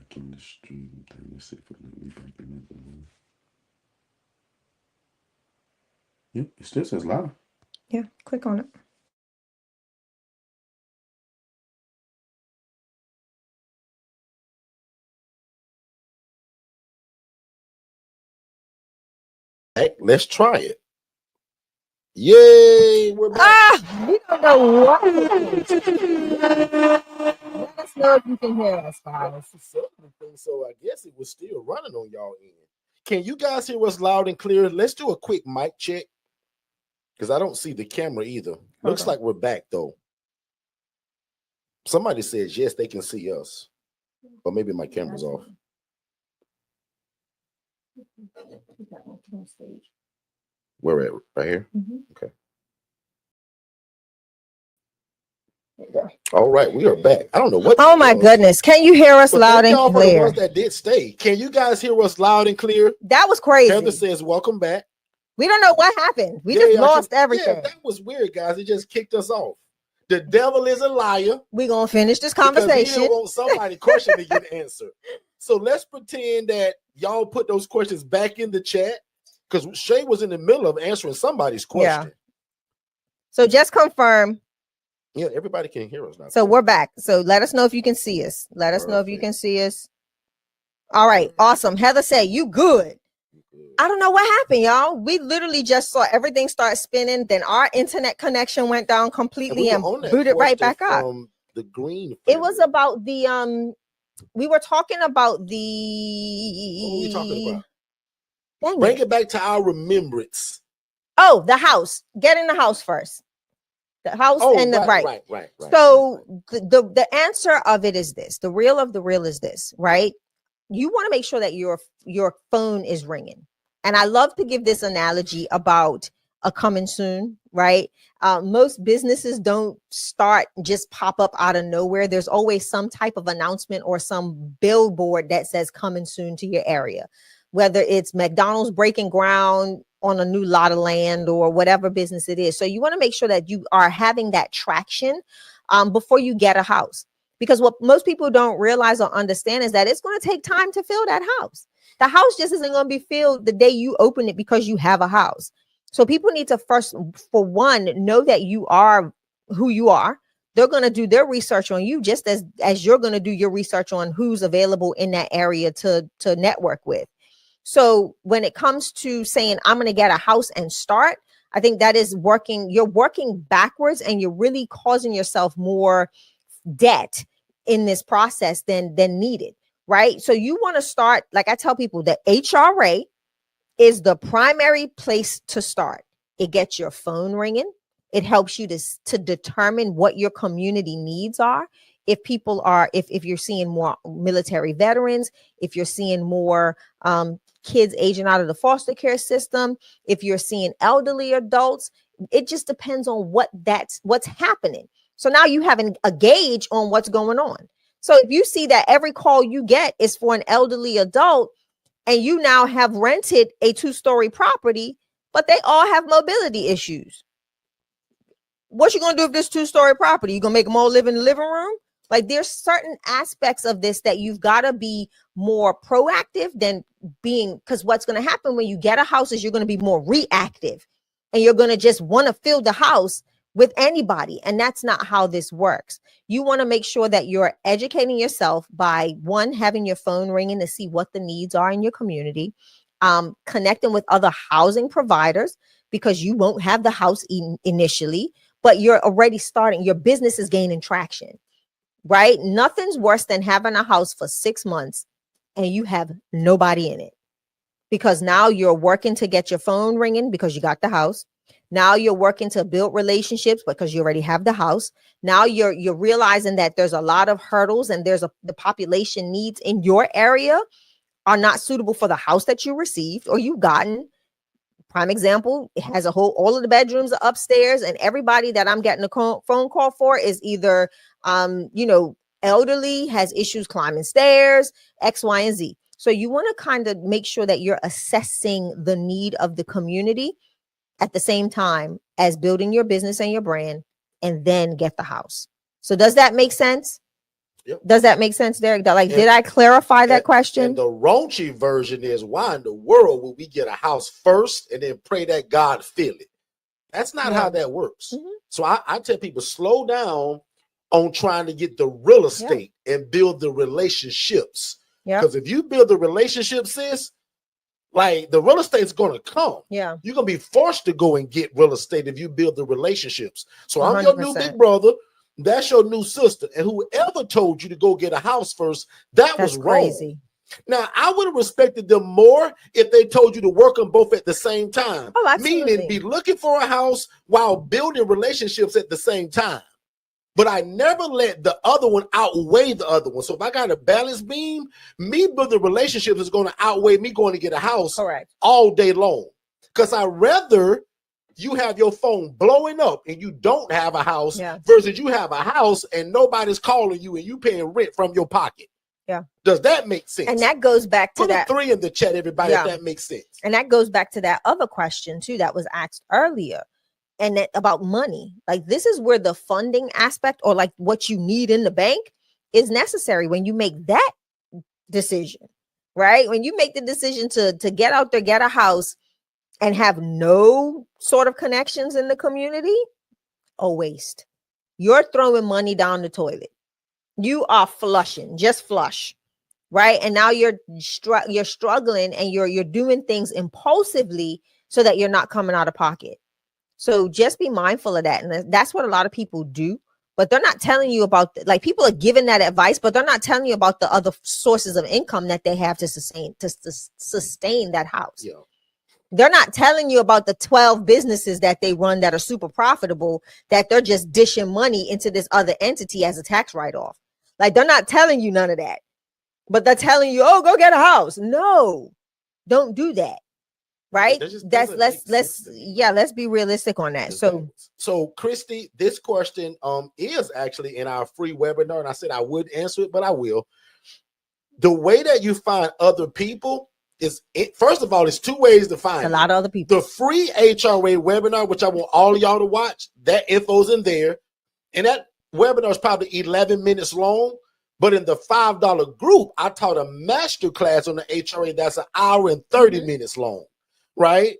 back in the stream thing. Let's see if it'll let me back in it. Yep, it still says live. Yeah, click on it. Hey, let's try it. Yay, we're back. We don't know what. Let us know if you can hear us, guys. So I guess it was still running on y'all end. Can you guys hear us loud and clear? Let's do a quick mic check because I don't see the camera either. Looks like we're back though. Somebody says yes, they can see us, or maybe my camera's off. Where at? Right here? Okay. All right, we are back. I don't know what. Oh my goodness. Can you hear us loud and For the clear? ones that did stay. Can you guys hear us loud and clear? That was crazy. Heather says, welcome back. We don't know what happened. We just lost everything. Yeah, that was weird, guys. It just kicked us off. The devil is a liar. We're going to finish this conversation. We don't want somebody's question to get answered. So let's pretend that y'all put those questions back in the chat because Shay was in the middle of answering somebody's question. Yeah. So just confirm. Yeah, everybody can hear us now. So we're back. So let us know if you can see us. Let us know if you can see us. All right. Awesome. Heather said, you good. I don't know what happened, y'all. We literally just saw everything start spinning. Then our internet connection went down completely and booted right back up. The green. It was about the we were talking about the. What were we talking about? Dang Bring it back to our remembrance. Oh, the house. Get in the house first. The house and the right. So the answer of it is this. The real of the real is this, right? You want to make sure that your phone is ringing. And I love to give this analogy about a coming soon, right? Most businesses don't start just pop up out of nowhere. There's always some type of announcement or some billboard that says coming soon to your area, whether it's McDonald's breaking ground on a new lot of land or whatever business it is. So you want to make sure that you are having that traction before you get a house. Because what most people don't realize or understand is that it's going to take time to fill that house. The house just isn't going to be filled the day you open it because you have a house. So people need to first, for one, know that you are who you are. They're going to do their research on you just as you're going to do your research on who's available in that area to network with. So when it comes to saying, I'm going to get a house and start, I think that is working. You're working backwards and you're really causing yourself more debt in this process than needed, right? So you want to start, like I tell people, the HRA is the primary place to start. It gets your phone ringing. It helps you to determine what your community needs are. If people are, if you're seeing more military veterans, if you're seeing more kids aging out of the foster care system, if you're seeing elderly adults, it just depends on what's happening. So now you have a gauge on what's going on. So if you see that every call you get is for an elderly adult and you now have rented a 2-story property, but they all have mobility issues, what you going to do with this 2-story property? You going to make them all live in the living room? Like there's certain aspects of this that you've got to be more proactive than being, because what's going to happen when you get a house is you're going to be more reactive and you're going to just want to fill the house with anybody. And that's not how this works. You want to make sure that you're educating yourself by, one, having your phone ringing to see what the needs are in your community, connecting with other housing providers, because you won't have the house initially, but you're already starting, your business is gaining traction, right? Nothing's worse than having a house for 6 months and you have nobody in it, because now you're working to get your phone ringing because you got the house. Now you're working to build relationships because you already have the house. Now you're realizing that there's a lot of hurdles and the population needs in your area are not suitable for the house that you received or you've gotten. Prime example, it has all of the bedrooms are upstairs, and everybody that I'm getting a phone call for is either, elderly, has issues climbing stairs, X, Y, and Z. So you want to kind of make sure that you're assessing the need of the community at the same time as building your business and your brand, and then get the house. So does that make sense? Yep. Does that make sense, Derek? Like, And- did I clarify that And question? the raunchy version is, why in the world would we get a house first and then pray that God fill it? That's not how that works. Mhm. So I tell people, slow down on trying to get the real estate and build the relationships. Yeah. Because if you build the relationship, sis, like the real estate's going to come. Yeah. You're going to be forced to go and get real estate if you build the relationships. So I'm your new 100%. big brother. That's your new sister. And whoever told you to go get a house first, that was wrong. Crazy. Now, I would have respected them more if they told you to work them both at the same time. Oh, absolutely. Meaning be looking for a house while building relationships at the same time. But I never let the other one outweigh the other one. So if I got a balance beam, me building relationships is going to outweigh me going to get a house Correct. all day long. Because I rather you have your phone blowing up and you don't have a house versus you have a house and nobody's calling you and you paying rent from your pocket. Yeah. Does that make sense? And that goes back to Put that. a 3 in the chat, everybody, if that makes sense. And that goes back to that other question too that was asked earlier. And that about money. Like, this is where the funding aspect, or like what you need in the bank, is necessary when you make that decision, right? When you make the decision to get out there, get a house, and have no sort of connections in the community, a waste. You're throwing money down the toilet. You are flushing, just flush, right? And now you're struggling, and you're doing things impulsively so that you're not coming out of pocket. So just be mindful of that. And that's what a lot of people do, but they're not telling you about, like, people are giving that advice, but they're not telling you about the other sources of income that they have to sustain that house. Yeah. They're not telling you about the 12 businesses that they run that are super profitable, that they're just dishing money into this other entity as a tax write-off. Like, they're not telling you none of that, but they're telling you, oh, go get a house. No, don't do that. Right? Let's be realistic on that. So Christy, this question is actually in our free webinar, and I said I would answer it, but I will. The way that you find other people is, first of all, it's 2 ways to find a lot of other people. The free HRA webinar, which I want all of y'all to watch, that info's in there, and that webinar is probably 11 minutes long. But in the $5 group, I taught a master class on the HRA that's 1 hour and 30 minutes long. Right?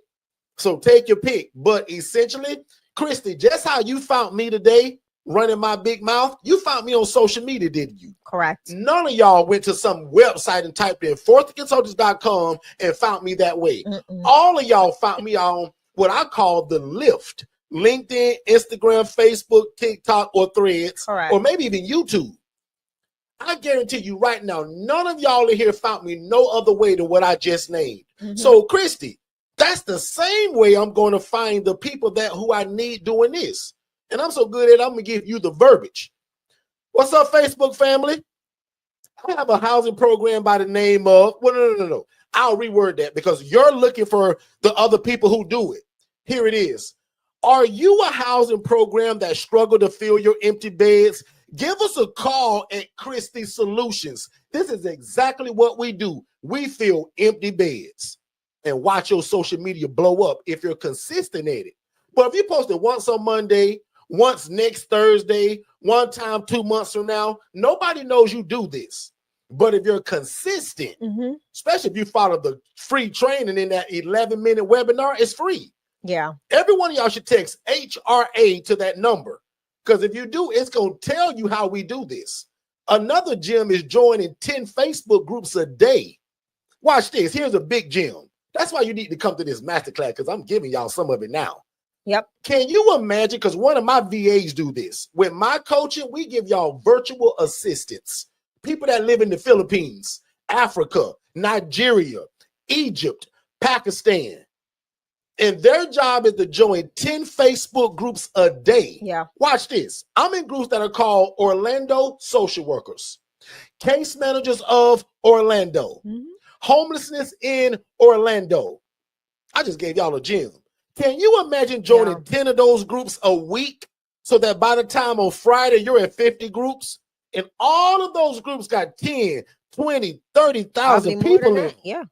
So take your pick. But essentially, Christy, just how you found me today running my big mouth, you found me on social media, didn't you? Correct. None of y'all went to some website and typed in forstonconsultants.com and found me that way. All of y'all found me on what I call the lift: LinkedIn, Instagram, Facebook, TikTok, or Threads, or maybe even YouTube. I guarantee you right now, none of y'all in here found me no other way than what I just named. So, Christy, that's the same way I'm going to find the people who I need doing this. And I'm so good at it, I'm going to give you the verbiage. What's up, Facebook family? I have a housing program by the name of, well, no. I'll reword that because you're looking for the other people who do it. Here it is. Are you a housing program that struggle to fill your empty beds? Give us a call at Christie Solutions. This is exactly what we do. We fill empty beds. And watch your social media blow up if you're consistent at it. But if you post it once on Monday, once next Thursday, one time 2 months from now, nobody knows you do this. But if you're consistent, especially if you follow the free training in that 11-minute webinar, it's free. Yeah. Every one of y'all should text HRA to that number. Because if you do, it's going to tell you how we do this. Another gem is joining 10 Facebook groups a day. Watch this. Here's a big gem. That's why you need to come to this masterclass, because I'm giving y'all some of it now. Yep. Can you imagine? Because one of my VAs do this. With my coaching, we give y'all virtual assistants. People that live in the Philippines, Africa, Nigeria, Egypt, Pakistan. And their job is to join 10 Facebook groups a day. Yeah. Watch this. I'm in groups that are called Orlando Social Workers, Case Managers of Orlando, Homelessness in Orlando. I just gave y'all a gem. Can you imagine joining 10 of those groups a week so that by the time on Friday you're at 50 groups? And all of those groups got 10, 20, 30,000 people in. Yeah.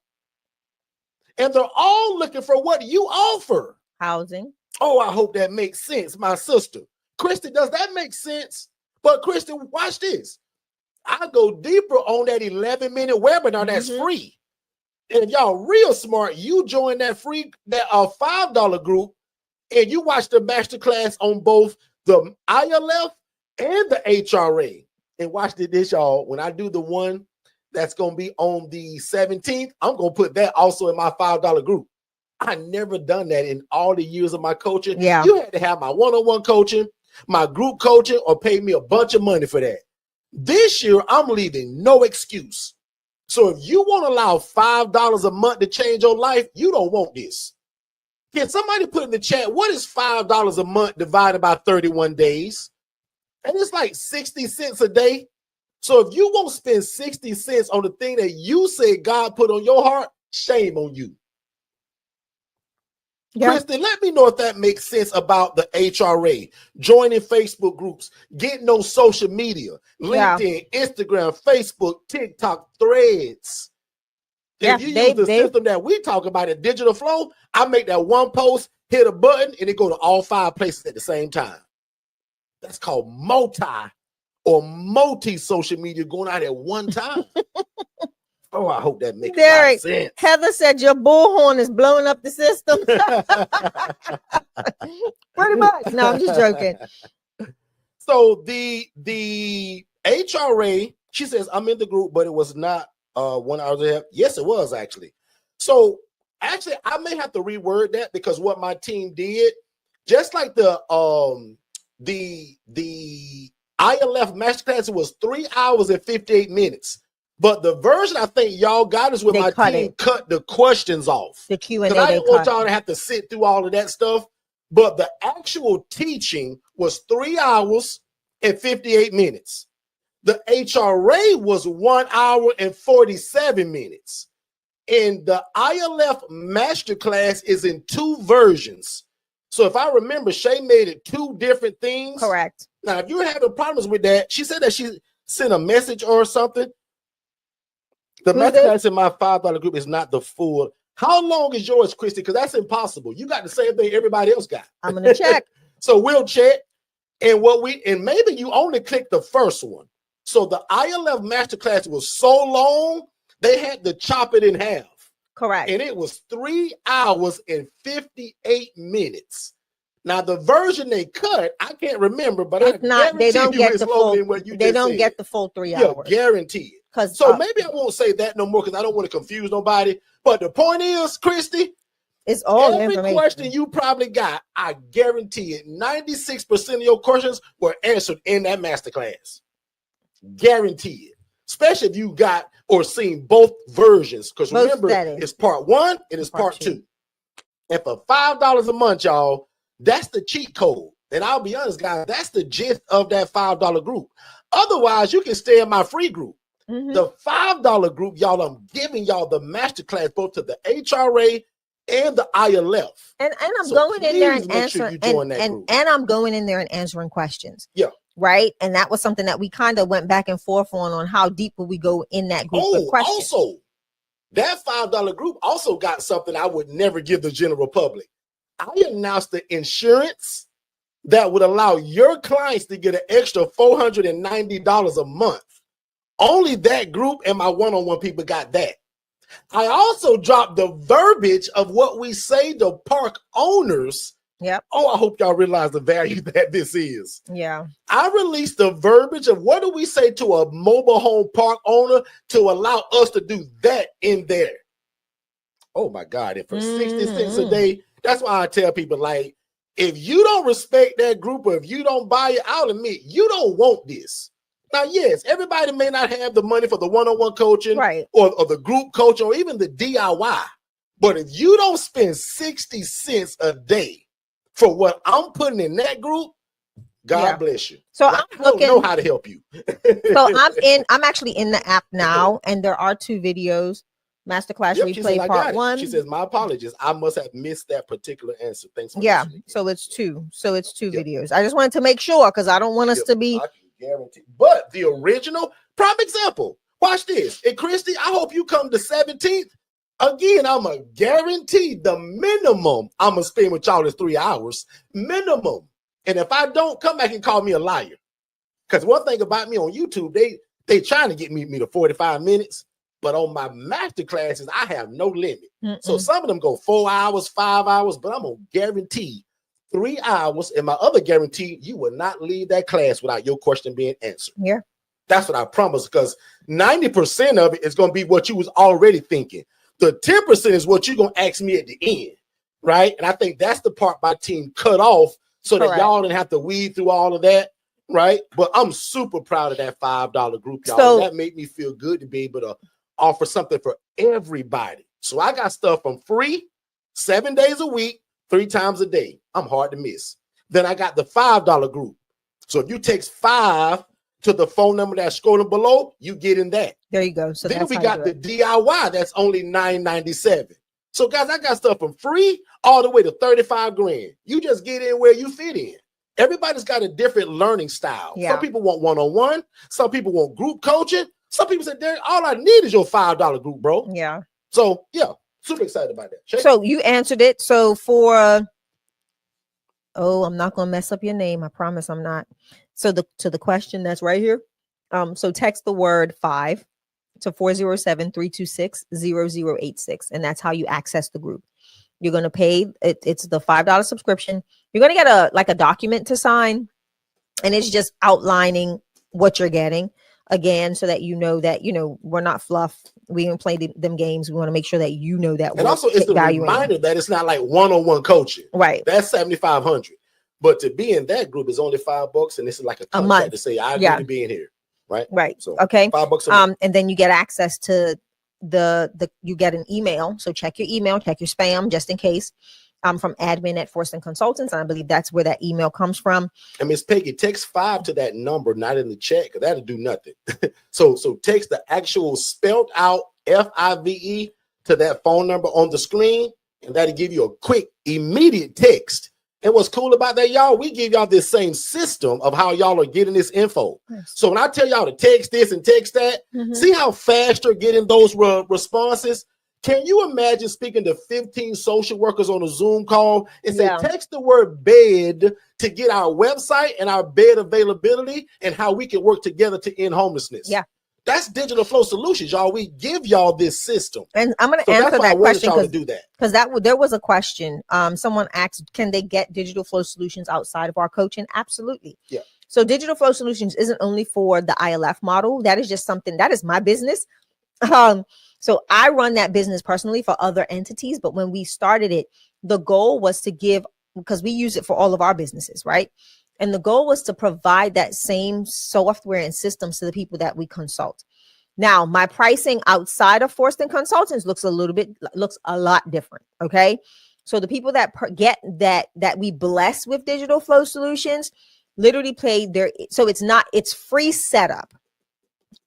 And they're all looking for what you offer. Housing. Oh, I hope that makes sense, my sister. Christy, does that make sense? But Christy, watch this. I go deeper on that 11-minute webinar that's free. And if y'all real smart, you join that free, that $5 group, and you watch the masterclass on both the ILF and the HRA. And watch this, y'all. When I do the one that's going to be on the 17th, I'm going to put that also in my $5 group. I never done that in all the years of my coaching. Yeah. You had to have my one-on-one coaching, my group coaching, or pay me a bunch of money for that. This year, I'm leaving no excuse. So if you want to allow $5 a month to change your life, you don't want this. Can somebody put in the chat, what is $5 a month divided by 31 days? And it's like 60 cents a day. So if you won't spend 60 cents on the thing that you said God put on your heart, shame on you. Yeah. Kristen, let me know if that makes sense about the HRA, joining Facebook groups, getting on social media, LinkedIn, Instagram, Facebook, TikTok, Threads. If you use the system that we talk about in Digital Flow, I make that one post, hit a button, and it go to all 5 places at the same time. That's called multi social media going out at one time. Oh, I hope that makes a lot of sense. Heather said your bullhorn is blowing up the system. Pretty much. No, I'm just joking. So the HRA, she says, I'm in the group, but it was not 1 hour ahead. Yes, it was actually. So actually, I may have to reword that because what my team did, just like the ILF masterclass, was 3 hours and 58 minutes. But the version I think y'all got is when my team cut the questions off. The Q&A. Because I didn't want y'all to have to sit through all of that stuff. But the actual teaching was 3 hours and 58 minutes. The HRA was 1 hour and 47 minutes. And the ILF masterclass is in 2 versions. So if I remember, Shay made it 2 different things. Correct. Now, if you're having problems with that, she said that she sent a message or something. The masterclass in my $5 group is not the full. How long is yours, Christy? Because that's impossible. You got the same thing everybody else got. I'm gonna check. So we'll check. And maybe you only clicked the first one. So the ILF masterclass was so long, they had to chop it in half. Correct. And it was 3 hours and 58 minutes. Now the version they cut, I can't remember, but it's not. They don't get the full. They don't get the full 3 hours. Yeah, guaranteed. So maybe I won't say that no more because I don't want to confuse nobody. But the point is, Christy, it's all every information. question you probably got, I guarantee it, 96% of your questions were answered in that masterclass. Guarantee it. Especially if you got or seen both versions. Because remember, it's part 1 and it's part 2. And for $5 a month, y'all, that's the cheat code. And I'll be honest, guys, that's the gist of that $5 group. Otherwise, you can stay in my free group. The $5 group, y'all, I'm giving y'all the masterclass both to the HRA and the ILF. And I'm going in there and answering and I'm going in there and answering questions. Yeah. Right. And that was something that we kind of went back and forth on how deep will we go in that group of questions. Also, that $5 group also got something I would never give the general public. I announced the insurance that would allow your clients to get an extra $490 a month. Only that group and my one-on-one people got that. I also dropped the verbiage of what we say to park owners. Yep. Oh, I hope y'all realize the value that this is. Yeah. I released the verbiage of what do we say to a mobile home park owner to allow us to do that in there. Oh my God. And for 60 cents a day, that's why I tell people, like, if you don't respect that group or if you don't buy it, I'll admit you don't want this. Now, yes, everybody may not have the money for the one-on-one coaching, right, or the group coaching or even the DIY. But if you don't spend 60 cents a day for what I'm putting in that group, God bless you. So I don't know how to help you. So I'm actually in the app now, and there are 2 videos. Masterclass replay part 1. She says, my apologies. I must have missed that particular answer. Thanks for listening. So it's 2. So it's 2 videos. I just wanted to make sure because I don't want us to be guaranteed. But the original, prime example. Watch this. And Christy, I hope you come the 17th. Again, I'm a guarantee the minimum I'm gonna spend with y'all is 3 hours. Minimum. And if I don't, come back and call me a liar. Because one thing about me on YouTube, They trying to get me to 45 minutes, but on my master classes, I have no limit. So some of them go 4 hours, 5 hours, but I'm gonna guarantee 3 hours. And my other guarantee, you will not leave that class without your question being answered. Yeah. That's what I promise, because 90% of it is going to be what you was already thinking. The 10% is what you're going to ask me at the end, right? And I think that's the part my team cut off so that y'all didn't have to weed through all of that, right? But I'm super proud of that $5 group, y'all. So, that made me feel good to be able to offer something for everybody. So I got stuff from free 7 days a week, 3 times a day. I'm hard to miss. Then I got the $5 group. So if you text 5 to the phone number that's scrolling below, you get in that. There you go. So then we got the DIY that's only $9.97. So guys, I got stuff from free all the way to 35 grand. You just get in where you fit in. Everybody's got a different learning style. Some people want one-on-one. Some people want group coaching. Some people say, Derek, all I need is your $5 group, bro. Yeah. So yeah, super excited about that. Shake. So you answered it. So for I'm not gonna mess up your name. I promise I'm not. So to the question that's right here. So text the word 5 to 407-326-0086. And that's how you access the group. You're gonna pay it's the $5 subscription. You're gonna get a document to sign, and it's just outlining what you're getting. Again, so that we're not fluff. We don't play them games. We want to make sure that that. And also, it's the reminder that it's not like one-on-one coaching. Right. That's $7,500. But to be in that group is only $5, and this is like a contract to say I agree to be in here. Right. Right. So okay. $5 a month. And then you get access to you get an email. So check your email, check your spam just in case. From admin at Forston Consultants. And I believe that's where that email comes from. And Miss Peggy, text 5 to that number, not in the chat, because that'll do nothing. so text the actual spelled out FIVE to that phone number on the screen, and that'll give you a quick, immediate text. And what's cool about that, y'all, we give y'all this same system of how y'all are getting this info. Yes. So when I tell y'all to text this and text that, see how fast you're getting those responses? Can you imagine speaking to 15 social workers on a Zoom call and say, text the word bed to get our website and our bed availability and how we can work together to end homelessness? Yeah. That's Digital Flow Solutions, y'all. We give y'all this system. And I'm going to answer that question because there was a question. Someone asked, can they get Digital Flow Solutions outside of our coaching? Absolutely. Yeah. So Digital Flow Solutions isn't only for the ILF model. That is just something that is my business. So I run that business personally for other entities. But when we started it, the goal was to give, because we use it for all of our businesses, right? And the goal was to provide that same software and systems to the people that we consult. Now, my pricing outside of Forston Consultants looks a lot different. Okay. So the people that get that we bless with Digital Flow Solutions literally it's free setup.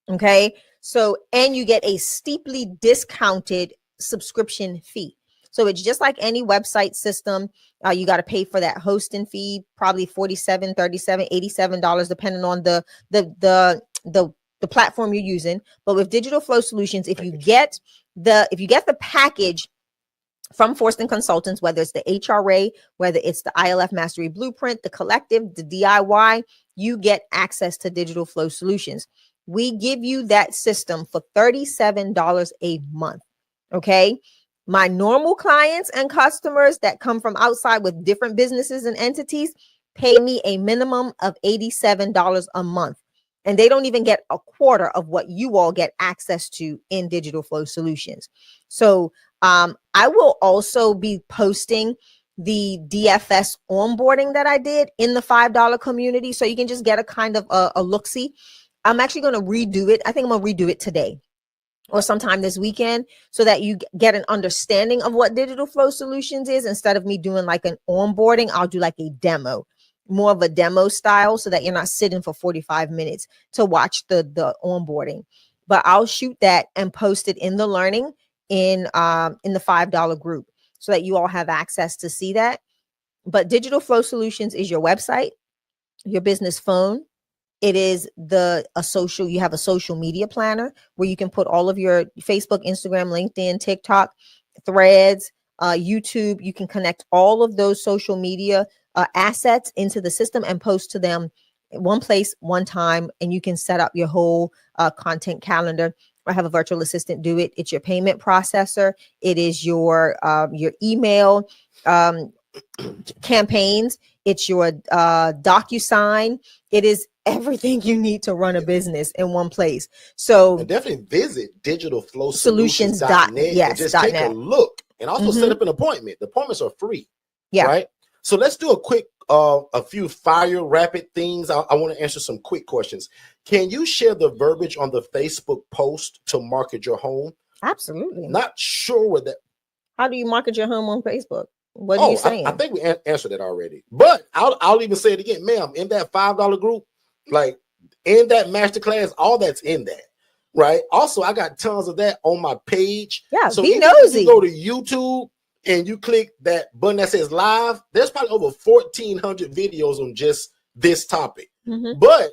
Okay. So, and you get a steeply discounted subscription fee. So it's just like any website system. You got to pay for that hosting fee, probably $47, $37, $87, depending on the platform you're using. But with Digital Flow Solutions, if you get the package from Forston Consultants, whether it's the HRA, whether it's the ILF Mastery Blueprint, the Collective, the DIY, you get access to Digital Flow Solutions. We give you that system for $37 a month. Okay. My normal clients and customers that come from outside with different businesses and entities pay me a minimum of $87 a month. And they don't even get a quarter of what you all get access to in Digital Flow Solutions. So I will also be posting the DFS onboarding that I did in the $5 community. So you can just get a kind of a look-see. I'm actually going to redo it. I think I'm going to redo it today or sometime this weekend so that you get an understanding of what Digital Flow Solutions is. Instead of me doing like an onboarding, I'll do like a demo, more of a demo style, so that you're not sitting for 45 minutes to watch the onboarding. But I'll shoot that and post it in the learning in the $5 group so that you all have access to see that. But Digital Flow Solutions is your website, your business phone. It is you have a social media planner where you can put all of your Facebook, Instagram, LinkedIn, TikTok, Threads, YouTube. You can connect all of those social media assets into the system and post to them one place, one time, and you can set up your whole content calendar. I have a virtual assistant do it. It's your payment processor. It is your email campaigns. It's your DocuSign. It is everything you need to run a business in one place. So and definitely visit digitalflowsolutions.net. Yes, and just take a look, and also set up an appointment. The appointments are free. Yeah. Right. So let's do a quick, a few fire rapid things. I want to answer some quick questions. Can you share the verbiage on the Facebook post to market your home? Absolutely. Not sure what that. How do you market your home on Facebook? What are you saying? I think we answered that already, but I'll even say it again, ma'am. In that $5 group, like in that masterclass, all that's in that, right? Also, I got tons of that on my page. Yeah, so be if nosy. you go to YouTube and you click that button that says live, there's probably over 1,400 videos on just this topic. But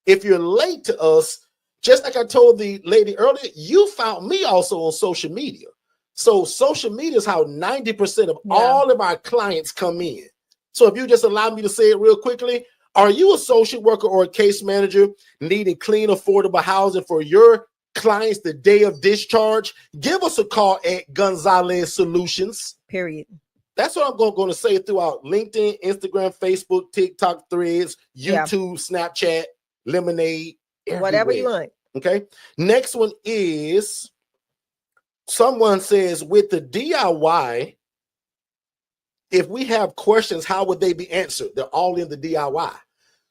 if you're late to us, just like I told the lady earlier, you found me also on social media. So social media is how 90% of all of our clients come in. So if you just allow me to say it real quickly, are you a social worker or a case manager needing clean, affordable housing for your clients the day of discharge? Give us a call at Gonzalez Solutions. Period. That's what I'm going to say throughout LinkedIn, Instagram, Facebook, TikTok, Threads, YouTube, Snapchat, Lemonade, whatever you want. Okay. Next one is, someone says, with the DIY, if we have questions, how would they be answered? They're all in the DIY.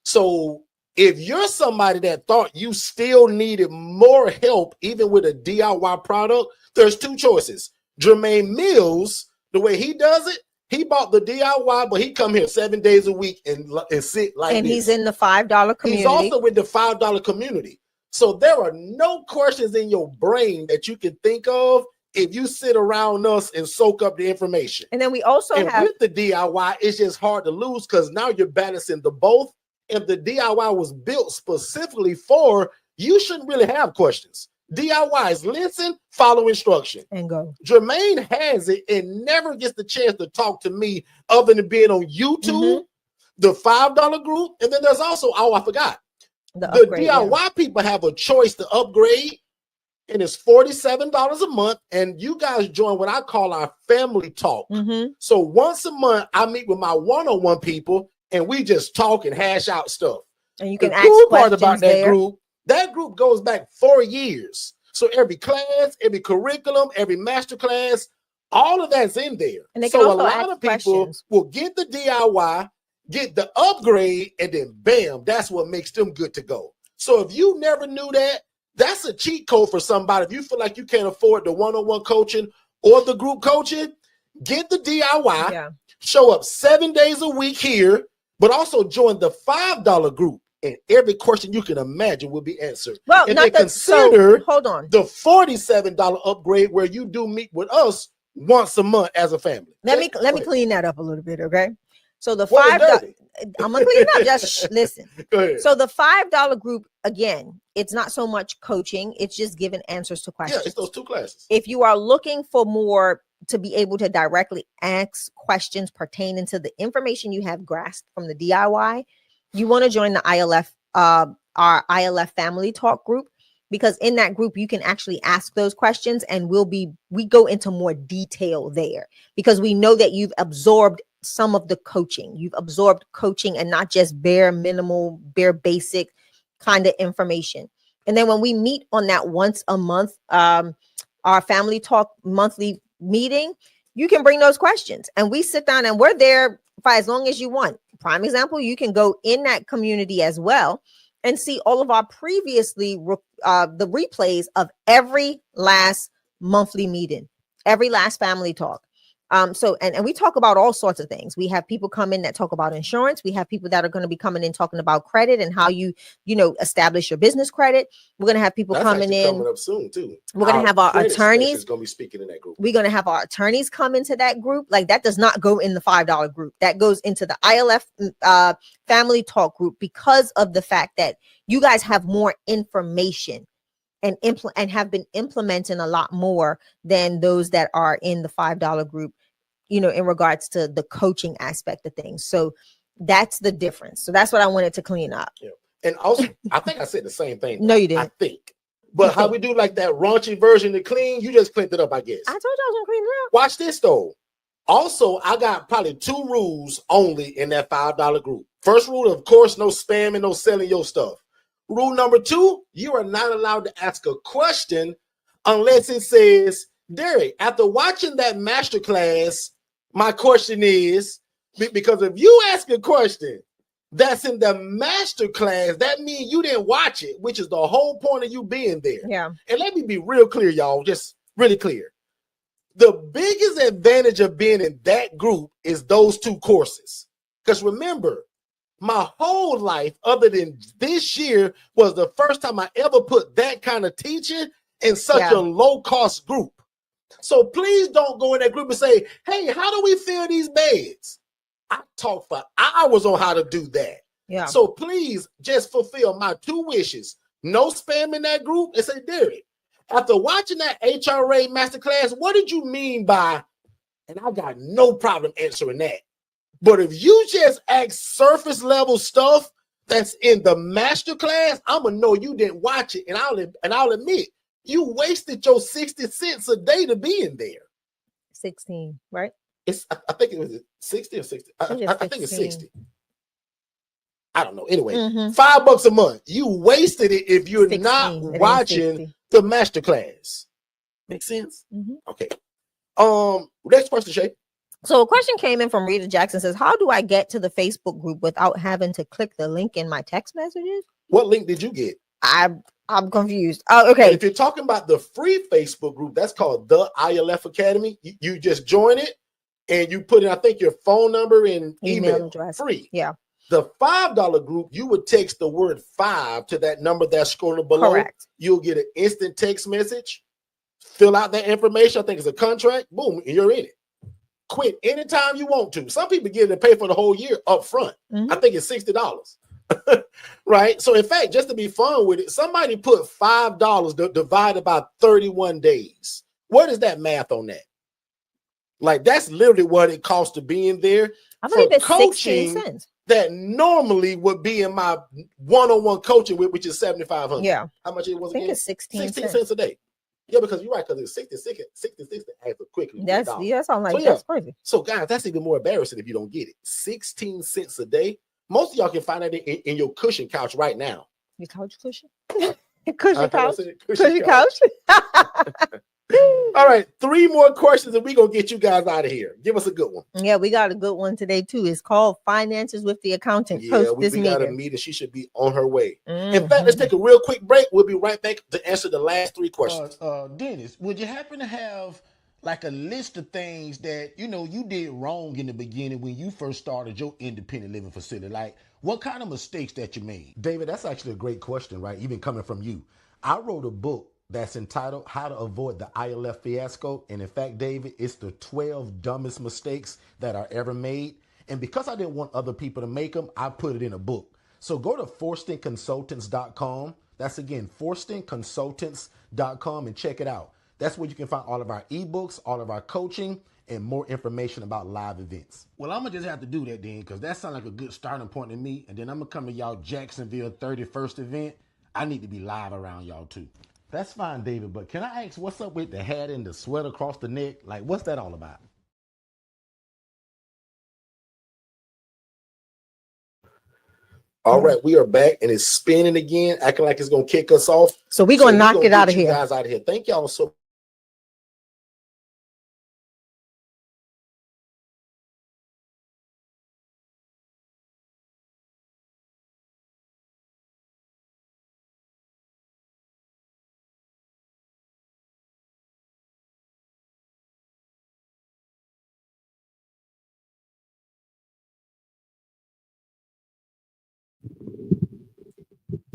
So if you're somebody that thought you still needed more help, even with a DIY product, there's two choices. Jermaine Mills, the way he does it, he bought the DIY, but he come here 7 days a week and sit like and this. He's in the $5 community. He's also with the $5 community. So there are no questions in your brain that you can think of if you sit around us and soak up the information. And then we also have with the DIY, it's just hard to lose because now you're balancing the both. If the DIY was built specifically for, you shouldn't really have questions. DIY is listen, follow instruction, and go. Jermaine has it and never gets the chance to talk to me other than being on YouTube, the $5 group. And then there's also, I forgot. The DIY people have a choice to upgrade, and it's $47 a month. And you guys join what I call our family talk. So once a month, I meet with my one-on-one people, and we just talk and hash out stuff. And you can the ask cool questions part about there. That group goes back 4 years. So every class, every curriculum, every master class, all of that's in there. And they so can a also lot ask of people questions. will get the DIY, get the upgrade, and then bam, that's what makes them good to go. So if you never knew that, that's a cheat code for somebody. If you feel like you can't afford the one-on-one coaching or the group coaching, get the DIY, show up 7 days a week here, but also join the $5 group. And every question you can imagine will be answered. Well, and not then consider hold on. the $47 upgrade where you do meet with us once a month as a family. Let me clean that up a little bit, okay? So the $5, I'm gonna clean it up. Just listen. Go ahead. So the $5 group, again, it's not so much coaching; it's just giving answers to questions. Yeah, it's those two classes. If you are looking for more to be able to directly ask questions pertaining to the information you have grasped from the DIY, you want to join the ILF, our ILF family talk group, because in that group you can actually ask those questions, and we go into more detail there because we know that you've absorbed some of the coaching. You've absorbed coaching and not just bare minimal, bare basic kind of information. And then when we meet on that once a month, our family talk monthly meeting, you can bring those questions and we sit down and we're there for as long as you want. Prime example, you can go in that community as well and see all of our previously the replays of every last monthly meeting, every last family talk. So we talk about all sorts of things. We have people come in that talk about insurance. We have people that are going to be coming in talking about credit and how you establish your business credit. We're going to have people coming up soon too. We're going to have our attorneys going to be speaking in that group. We're going to have our attorneys come into that group. Like that does not go in the $5 group. That goes into the ILF family talk group because of the fact that you guys have more information and have been implementing a lot more than those that are in the $5 group, in regards to the coaching aspect of things. So That's the difference. So that's what I wanted to clean up. Yeah. And also, I think I said the same thing. No, you didn't. I think. But how we do like that raunchy version of clean, you just cleaned it up, I guess. I told you I was gonna clean it up. Watch this though. Also, I got probably 2 rules only in that $5 group. First rule, of course, no spamming, no selling your stuff. Rule number 2, you are not allowed to ask a question unless it says, Derek, after watching that masterclass, my question is, because if you ask a question that's in the masterclass, that means you didn't watch it, which is the whole point of you being there. Yeah. And let me be real clear, y'all, just really clear. The biggest advantage of being in that group is those 2 courses. Because remember, my whole life, other than this year, was the first time I ever put that kind of teaching in such a low-cost group. So please don't go in that group and say, hey, how do we fill these beds? I talk for hours on how to do that. Yeah. So please just fulfill my 2 wishes. No spam in that group and say, Derek, after watching that HRA masterclass, what did you mean by, and I got no problem answering that. But if you just ask surface level stuff that's in the masterclass, I'm gonna know you didn't watch it. And I'll admit, you wasted your 60 cents a day to be in there. 16, right? I think it was 60 or 60. I think it's 60. I don't know. Anyway, $5 a month. You wasted it if you're 16, not watching the masterclass. Make sense? Okay. Next question, Shay. So a question came in from Rita Jackson, says, how do I get to the Facebook group without having to click the link in my text messages? What link did you get? I'm confused. Oh, okay. And if you're talking about the free Facebook group, that's called the ILF Academy. You just join it and you put in, I think, your phone number and email address. Free. Yeah. The $5 group, you would text the word 5 to that number that's scrolling below. Correct. You'll get an instant text message. Fill out that information. I think it's a contract. Boom, and you're in it. Quit anytime you want to. Some people get it and pay for the whole year up front. I think it's $60. Right? So in fact, just to be fun with it, somebody put $5 divided by 31 days. What is that math on that? Like, that's literally what it costs to be in there. I believe it's 16 cents. That normally would be in my one-on-one coaching, which is $7,500. Yeah. How much it was? I think again? it's 16 cents a day. Yeah, because you're right, because it's 66 adds up quickly. That's sounds like that's crazy. So guys, that's even more embarrassing if you don't get it. 16 cents a day. Most of y'all can find that in your cushion couch right now. Your couch cushion? Cushion couch? Cushion couch. All right, 3 more questions and we're going to get you guys out of here. Give us a good one. Yeah, we got a good one today too. It's called Finances with the Accountant. Yeah, we got a meeting. She should be on her way. In fact, let's take a real quick break. We'll be right back to answer the last 3 questions. Dennis, would you happen to have like a list of things that, you did wrong in the beginning when you first started your independent living facility? Like, what kind of mistakes that you made? David, that's actually a great question, right? Even coming from you. I wrote a book that's entitled How to Avoid the ILF Fiasco. And in fact, David, it's the 12 dumbest mistakes that are ever made. And because I didn't want other people to make them, I put it in a book. So go to forstonconsultants.com. That's again, forstonconsultants.com and check it out. That's where you can find all of our ebooks, all of our coaching, and more information about live events. Well, I'm going to just have to do that then, because that sounds like a good starting point to me. And then I'm going to come to y'all Jacksonville 31st event. I need to be live around y'all too. That's fine, David, but can I ask what's up with the hat and the sweat across the neck? Like, what's that all about? All right, we are back and it's spinning again, acting like it's going to kick us off. So we're going to knock it out of here. Guys out of here. Thank y'all so much.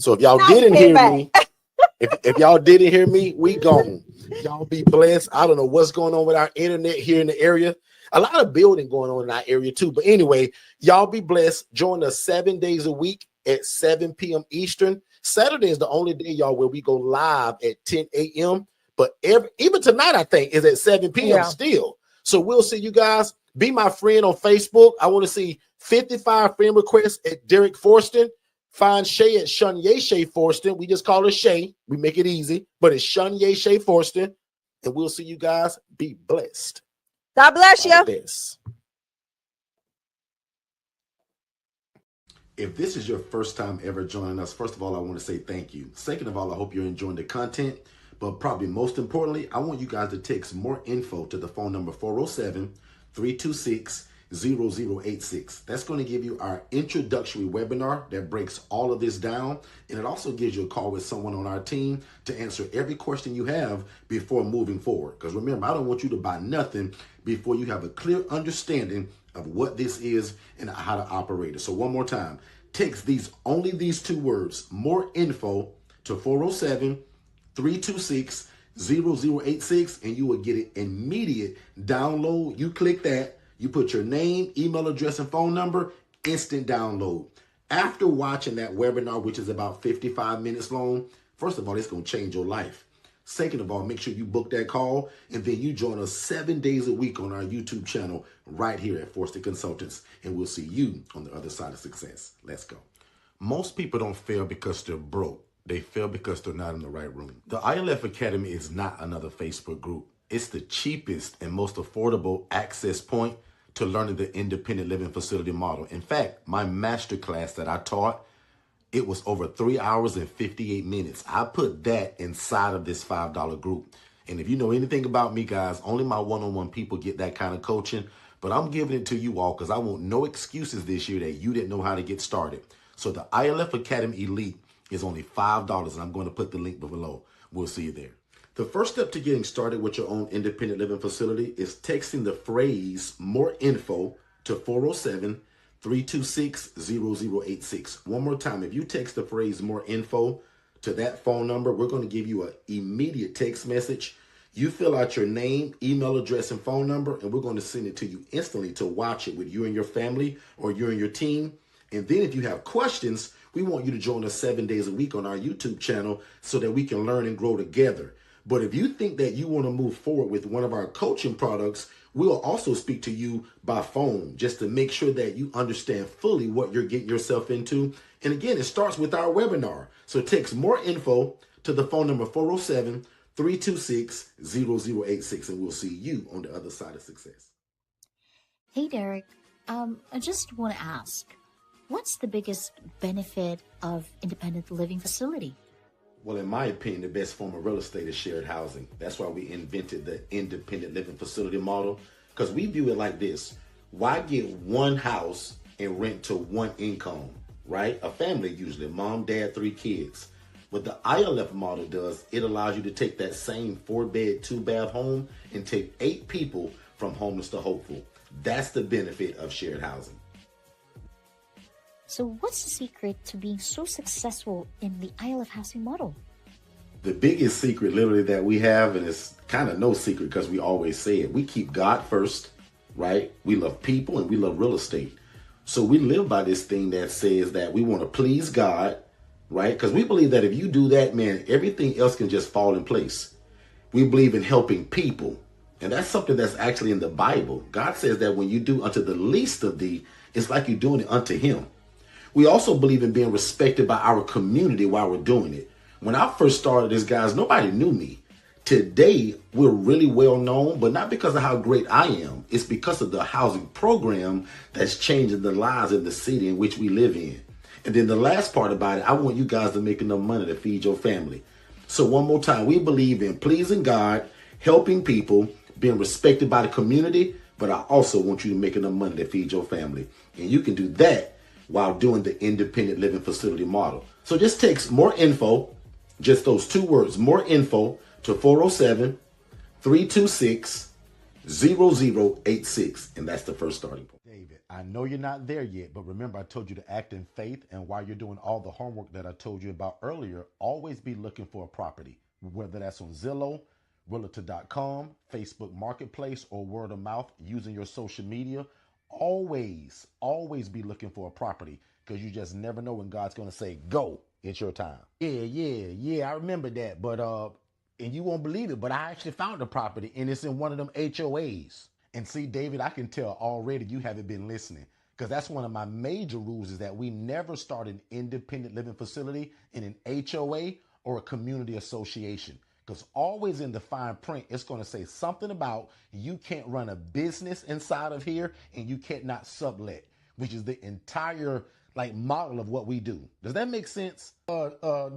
So if y'all didn't hear me, if y'all didn't hear me, we gone. Y'all be blessed. I don't know what's going on with our internet here in the area. A lot of building going on in our area too. But anyway, y'all be blessed. Join us 7 days a week at 7 p.m. Eastern. Saturday is the only day, y'all, where we go live at 10 a.m. But even tonight, I think, is at 7 p.m. still. So we'll see you guys. Be my friend on Facebook. I want to see 55 friend requests at Derek Forston. Find Shay at Shunye Shay Forston. We just call her Shay. We make it easy, but it's Shunye Shay Forston. And we'll see you guys. Be blessed. God bless you. If this is your first time ever joining us, first of all, I want to say thank you. Second of all, I hope you're enjoying the content. But probably most importantly, I want you guys to text more info to the phone number 407-326-0086. That's going to give you our introductory webinar that breaks all of this down. And it also gives you a call with someone on our team to answer every question you have before moving forward. Because remember, I don't want you to buy nothing before you have a clear understanding of what this is and how to operate it. So one more time, text only these two words, more info, to 407-326-0086, and you will get an immediate download. You click that, you put your name, email address, and phone number, instant download. After watching that webinar, which is about 55 minutes long, first of all, it's going to change your life. Second of all, make sure you book that call, and then you join us 7 days a week on our YouTube channel right here at Forston Consultants, and we'll see you on the other side of success. Let's go. Most people don't fail because they're broke. They fail because they're not in the right room. The ILF Academy is not another Facebook group. It's the cheapest and most affordable access point to learning the independent living facility model. In fact, my masterclass that I taught, it was over 3 hours and 58 minutes. I put that inside of this $5 group. And if you know anything about me, guys, only my one-on-one people get that kind of coaching. But I'm giving it to you all because I want no excuses this year that you didn't know how to get started. So the ILF Academy Elite is only $5, and I'm going to put the link below. We'll see you there. The first step to getting started with your own independent living facility is texting the phrase more info to 407-326-0086. One more time, if you text the phrase more info to that phone number, we're going to give you an immediate text message. You fill out your name, email address, and phone number, and we're going to send it to you instantly to watch it with you and your family or you and your team. And then if you have questions, we want you to join us 7 days a week on our YouTube channel so that we can learn and grow together. But if you think that you want to move forward with one of our coaching products, we'll also speak to you by phone just to make sure that you understand fully what you're getting yourself into. And again, it starts with our webinar. So text more info to the phone number 407-326-0086, and we'll see you on the other side of success. Hey, Derek. I just want to ask, what's the biggest benefit of independent living facility? Well, in my opinion, the best form of real estate is shared housing. That's why we invented the independent living facility model, because we view it like this. Why get one house and rent to one income, right? A family usually, mom, dad, 3 kids. What the ILF model does, it allows you to take that same 4-bed, 2-bath home and take 8 people from homeless to hopeful. That's the benefit of shared housing. So what's the secret to being so successful in the ILF housing model? The biggest secret literally that we have, and it's kind of no secret because we always say it, we keep God first, right? We love people and we love real estate. So we live by this thing that says that we want to please God, right? Because we believe that if you do that, man, everything else can just fall in place. We believe in helping people. And that's something that's actually in the Bible. God says that when you do unto the least of thee, it's like you're doing it unto him. We also believe in being respected by our community while we're doing it. When I first started this, guys, nobody knew me. Today, we're really well known, but not because of how great I am. It's because of the housing program that's changing the lives in the city in which we live in. And then the last part about it, I want you guys to make enough money to feed your family. So one more time, we believe in pleasing God, helping people, being respected by the community, but I also want you to make enough money to feed your family. And you can do that while doing the independent living facility model. So just text more info, just those 2 words, more info, to 407-326-0086. And that's the first starting point. David, I know you're not there yet, but remember I told you to act in faith. And while you're doing all the homework that I told you about earlier, always be looking for a property, whether that's on Zillow, Realtor.com, Facebook Marketplace, or word of mouth using your social media. Always be looking for a property, because you just never know when God's going to say, go, it's your time. Yeah, I remember that. But, and you won't believe it, but I actually found a property and it's in one of them HOAs. And see, David, I can tell already you haven't been listening, because that's one of my major rules, is that we never start an independent living facility in an HOA or a community association. Because always in the fine print, it's going to say something about you can't run a business inside of here and you can't not sublet, which is the entire like model of what we do. Does that make sense?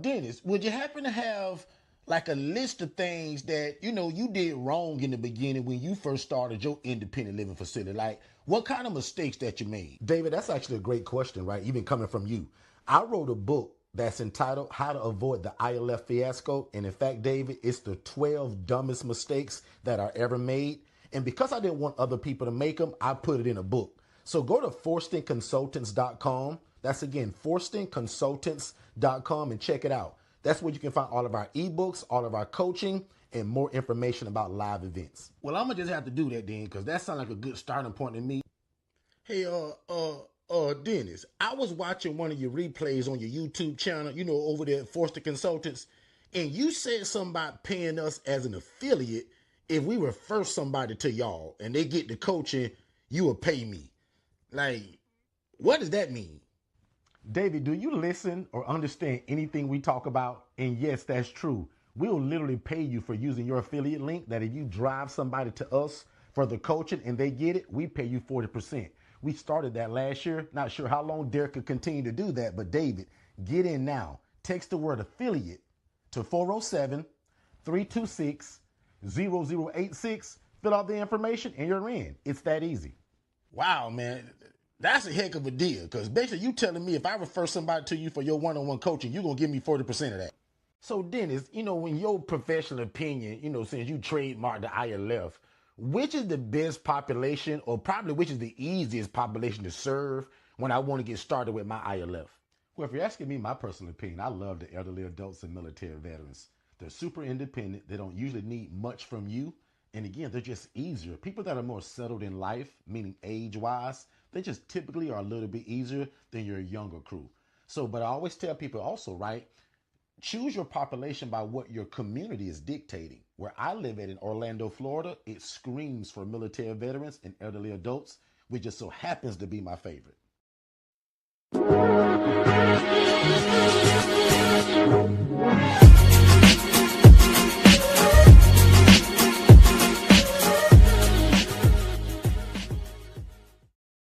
Dennis, would you happen to have like a list of things that, you know, you did wrong in the beginning when you first started your independent living facility? Like what kind of mistakes that you made? David, that's actually a great question, right? Even coming from you. I wrote a book that's entitled How to Avoid the ILF Fiasco. And in fact, David, it's the 12 dumbest mistakes that are ever made. And because I didn't want other people to make them, I put it in a book. So go to forstonconsultants.com. That's again, forstonconsultants.com, and check it out. That's where you can find all of our ebooks, all of our coaching, and more information about live events. Well, I'm gonna just have to do that then, because that sounds like a good starting point to me. Hey, Dennis, I was watching one of your replays on your YouTube channel, you know, over there at Forston Consultants, and you said something about paying us as an affiliate if we refer somebody to y'all and they get the coaching, you will pay me. Like, what does that mean? David, do you listen or understand anything we talk about? And yes, that's true. We'll literally pay you for using your affiliate link, that if you drive somebody to us for the coaching and they get it, we pay you 40%. We started that last year. Not sure how long Derek could continue to do that, but David, get in now. Text the word affiliate to 407-326-0086. Fill out the information and you're in. It's that easy. Wow, man. That's a heck of a deal, because basically you telling me if I refer somebody to you for your one-on-one coaching, you're going to give me 40% of that. So Dennis, you know, in your professional opinion, you know, since you trademarked the ILF, which is the best population, or probably which is the easiest population to serve when I want to get started with my ILF? Well, if you're asking me my personal opinion, I love the elderly adults and military veterans. They're super independent. They don't usually need much from you. And again, they're just easier. People that are more settled in life, meaning age-wise, they just typically are a little bit easier than your younger crew. So, but I always tell people also, right, choose your population by what your community is dictating. Where I live at in Orlando, Florida, it screams for military veterans and elderly adults, which just so happens to be my favorite.